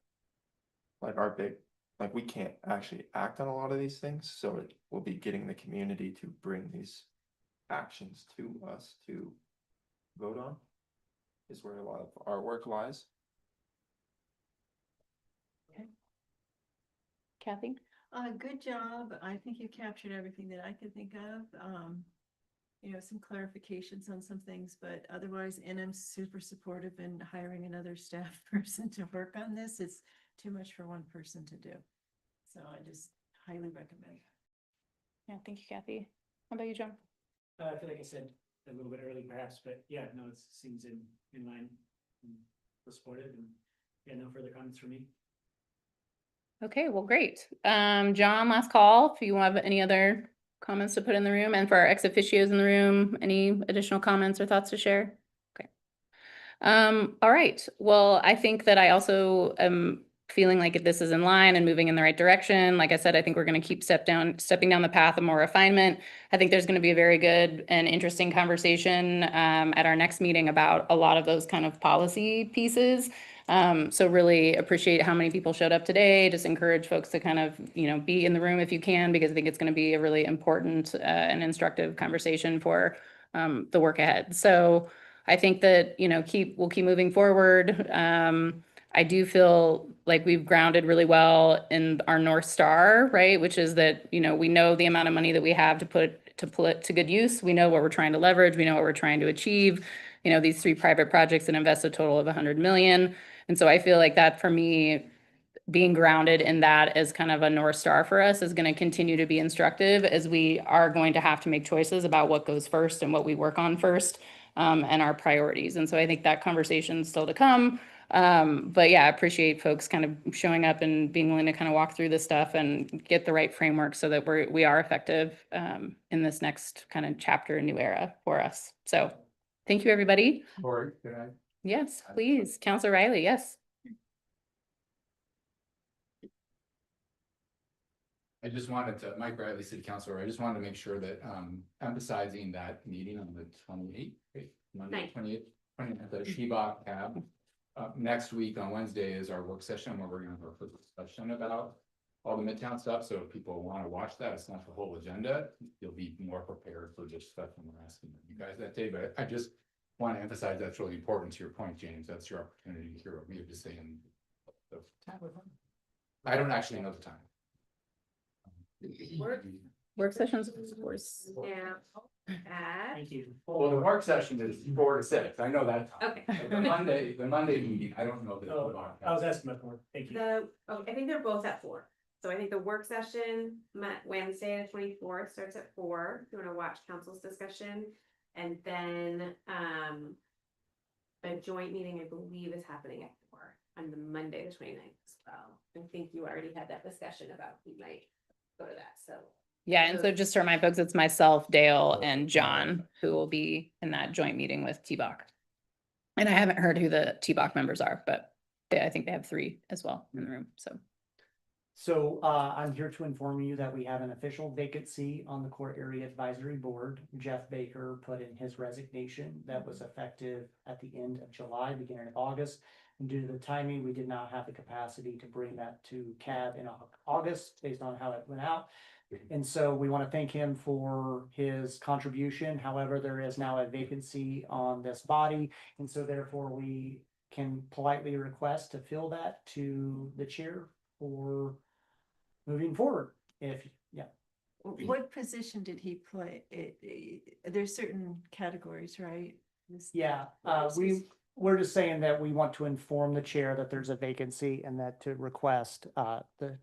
like we can't actually act on a lot of these things, so it will be getting the community to bring these actions to us to vote on is where a lot of our work lies. Kathy? Good job. I think you captured everything that I could think of. Some clarifications on some things, but otherwise, and I'm super supportive in hiring another staff person to work on this. It's too much for one person to do. So I just highly recommend. Yeah, thank you, Kathy. How about you, John? I feel like I said a little bit early perhaps, but yeah, no, it seems in line and supportive, and yeah, no further comments from me. Okay, well, great. John, last call. If you have any other comments to put in the room, and for our ex officios in the room, any additional comments or thoughts to share? Okay. All right. Well, I think that I also am feeling like if this is in line and moving in the right direction. Like I said, I think we're going to keep stepping down the path of more refinement. I think there's going to be a very good and interesting conversation at our next meeting about a lot of those kind of policy pieces. So really appreciate how many people showed up today. Just encourage folks to kind of, be in the room if you can, because I think it's going to be a really important and instructive conversation for the work ahead. So I think that, you know, we'll keep moving forward. I do feel like we've grounded really well in our North Star, right? Which is that, you know, we know the amount of money that we have to put to good use. We know what we're trying to leverage. We know what we're trying to achieve. You know, these 3 private projects that invest a total of 100 million. And so I feel like that for me, being grounded in that as kind of a North Star for us is going to continue to be instructive, as we are going to have to make choices about what goes first and what we work on first, and our priorities. And so I think that conversation is still to come. But yeah, I appreciate folks kind of showing up and being willing to kind of walk through this stuff and get the right framework so that we are effective in this next kind of chapter, new era for us. So thank you, everybody. Or, could I? Yes, please. Councilor Riley, yes. I just wanted to, Mike Riley, City Councilor, I just wanted to make sure that, emphasizing that meeting on the 28th, Monday, Ninth. 28th, the Shebok cab. Next week on Wednesday is our work session where we're gonna have a quick discussion about all the Midtown stuff. So if people want to watch that, it's not the whole agenda. You'll be more prepared for the stuff when we're asking you guys that day. But I just want to emphasize that's really important to your point, James. That's your opportunity to hear what we have to say. And I don't actually know the time. Work sessions, of course. Yeah. Thank you. Well, the work session is 4 to 6. I know that time. Okay. The Monday meeting, I don't know. I was asking about more. Thank you. I think they're both at 4. So I think the work session, Wednesday, the 24th, starts at 4. If you want to watch council's discussion. And then, a joint meeting, I believe, is happening at 4 on the Monday, the 29th as well. I think you already had that discussion about who might go to that, so. Yeah, and so just to remind folks, it's myself, Dale, and John who will be in that joint meeting with T-Bach. And I haven't heard who the T-Bach members are, but I think they have 3 as well in the room, so. So I'm here to inform you that we have an official vacancy on the Core Area Advisory Board. Jeff Baker put in his resignation that was effective at the end of July, beginning of August. And due to the timing, we did not have the capacity to bring that to CAB in August based on how it went out. And so we want to thank him for his contribution. However, there is now a vacancy on this body. And so therefore we can politely request to fill that to the chair for moving forward. What position did he play? There's certain categories, right? Yeah, we're just saying that we want to inform the chair that there's a vacancy and that to request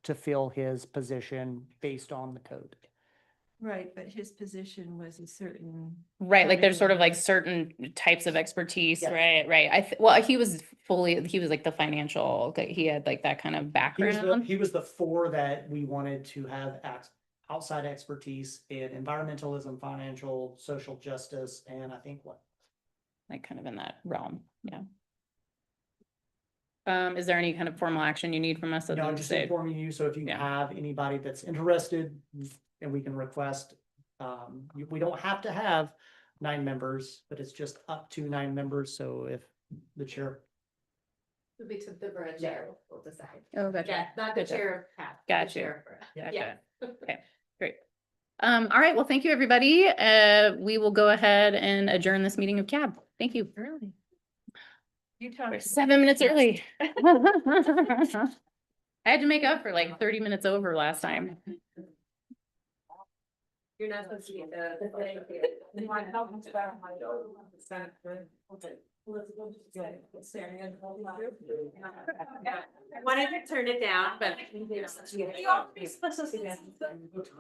to fill his position based on the code. Right, but his position was a certain. Right, like there's sort of like category. certain types of expertise, Yes. right? Well, he was like the financial, he had like that kind of background. He was the 4 that we wanted to have outside expertise in environmentalism, financial, social justice, and I think what? Like kind of in that realm, yeah. Is there any kind of formal action you need from us? No, I'm just informing you, so if you Yeah. have anybody that's interested, and we can request, we don't have to have 9 members, but it's just up to 9 members, so if the chair. It'll be to the borough chair, we'll decide. Oh, gotcha. Yeah, not the Gotcha. chair of CAB. the Gotcha. chair of borough. Gotcha. Okay, great. All right, well, thank you, everybody. We will go ahead and adjourn this meeting of CAB. Thank you. Early. You We're talked. 7 minutes early. I had to make up for like 30 minutes over last time. You're not supposed to be the. I wanted to turn it down, but.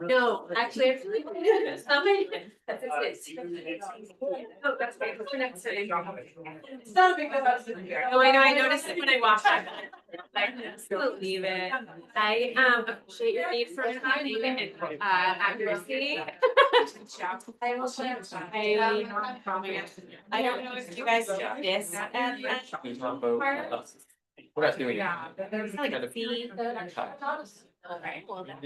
No, actually. Somebody. That's it. Oh, that's great. For next time. It's not because. Oh, I know, I noticed it when I walked by. I still leave it. I appreciate your need for timing and accuracy. I will share. I don't know if you guys do this at We're not doing it. yeah, but there's like a fee. Okay, well then.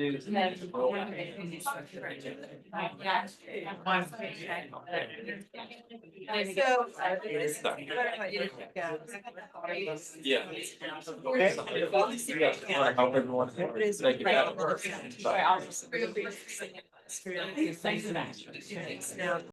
Yeah. Okay. Help everyone. Thank you. Now.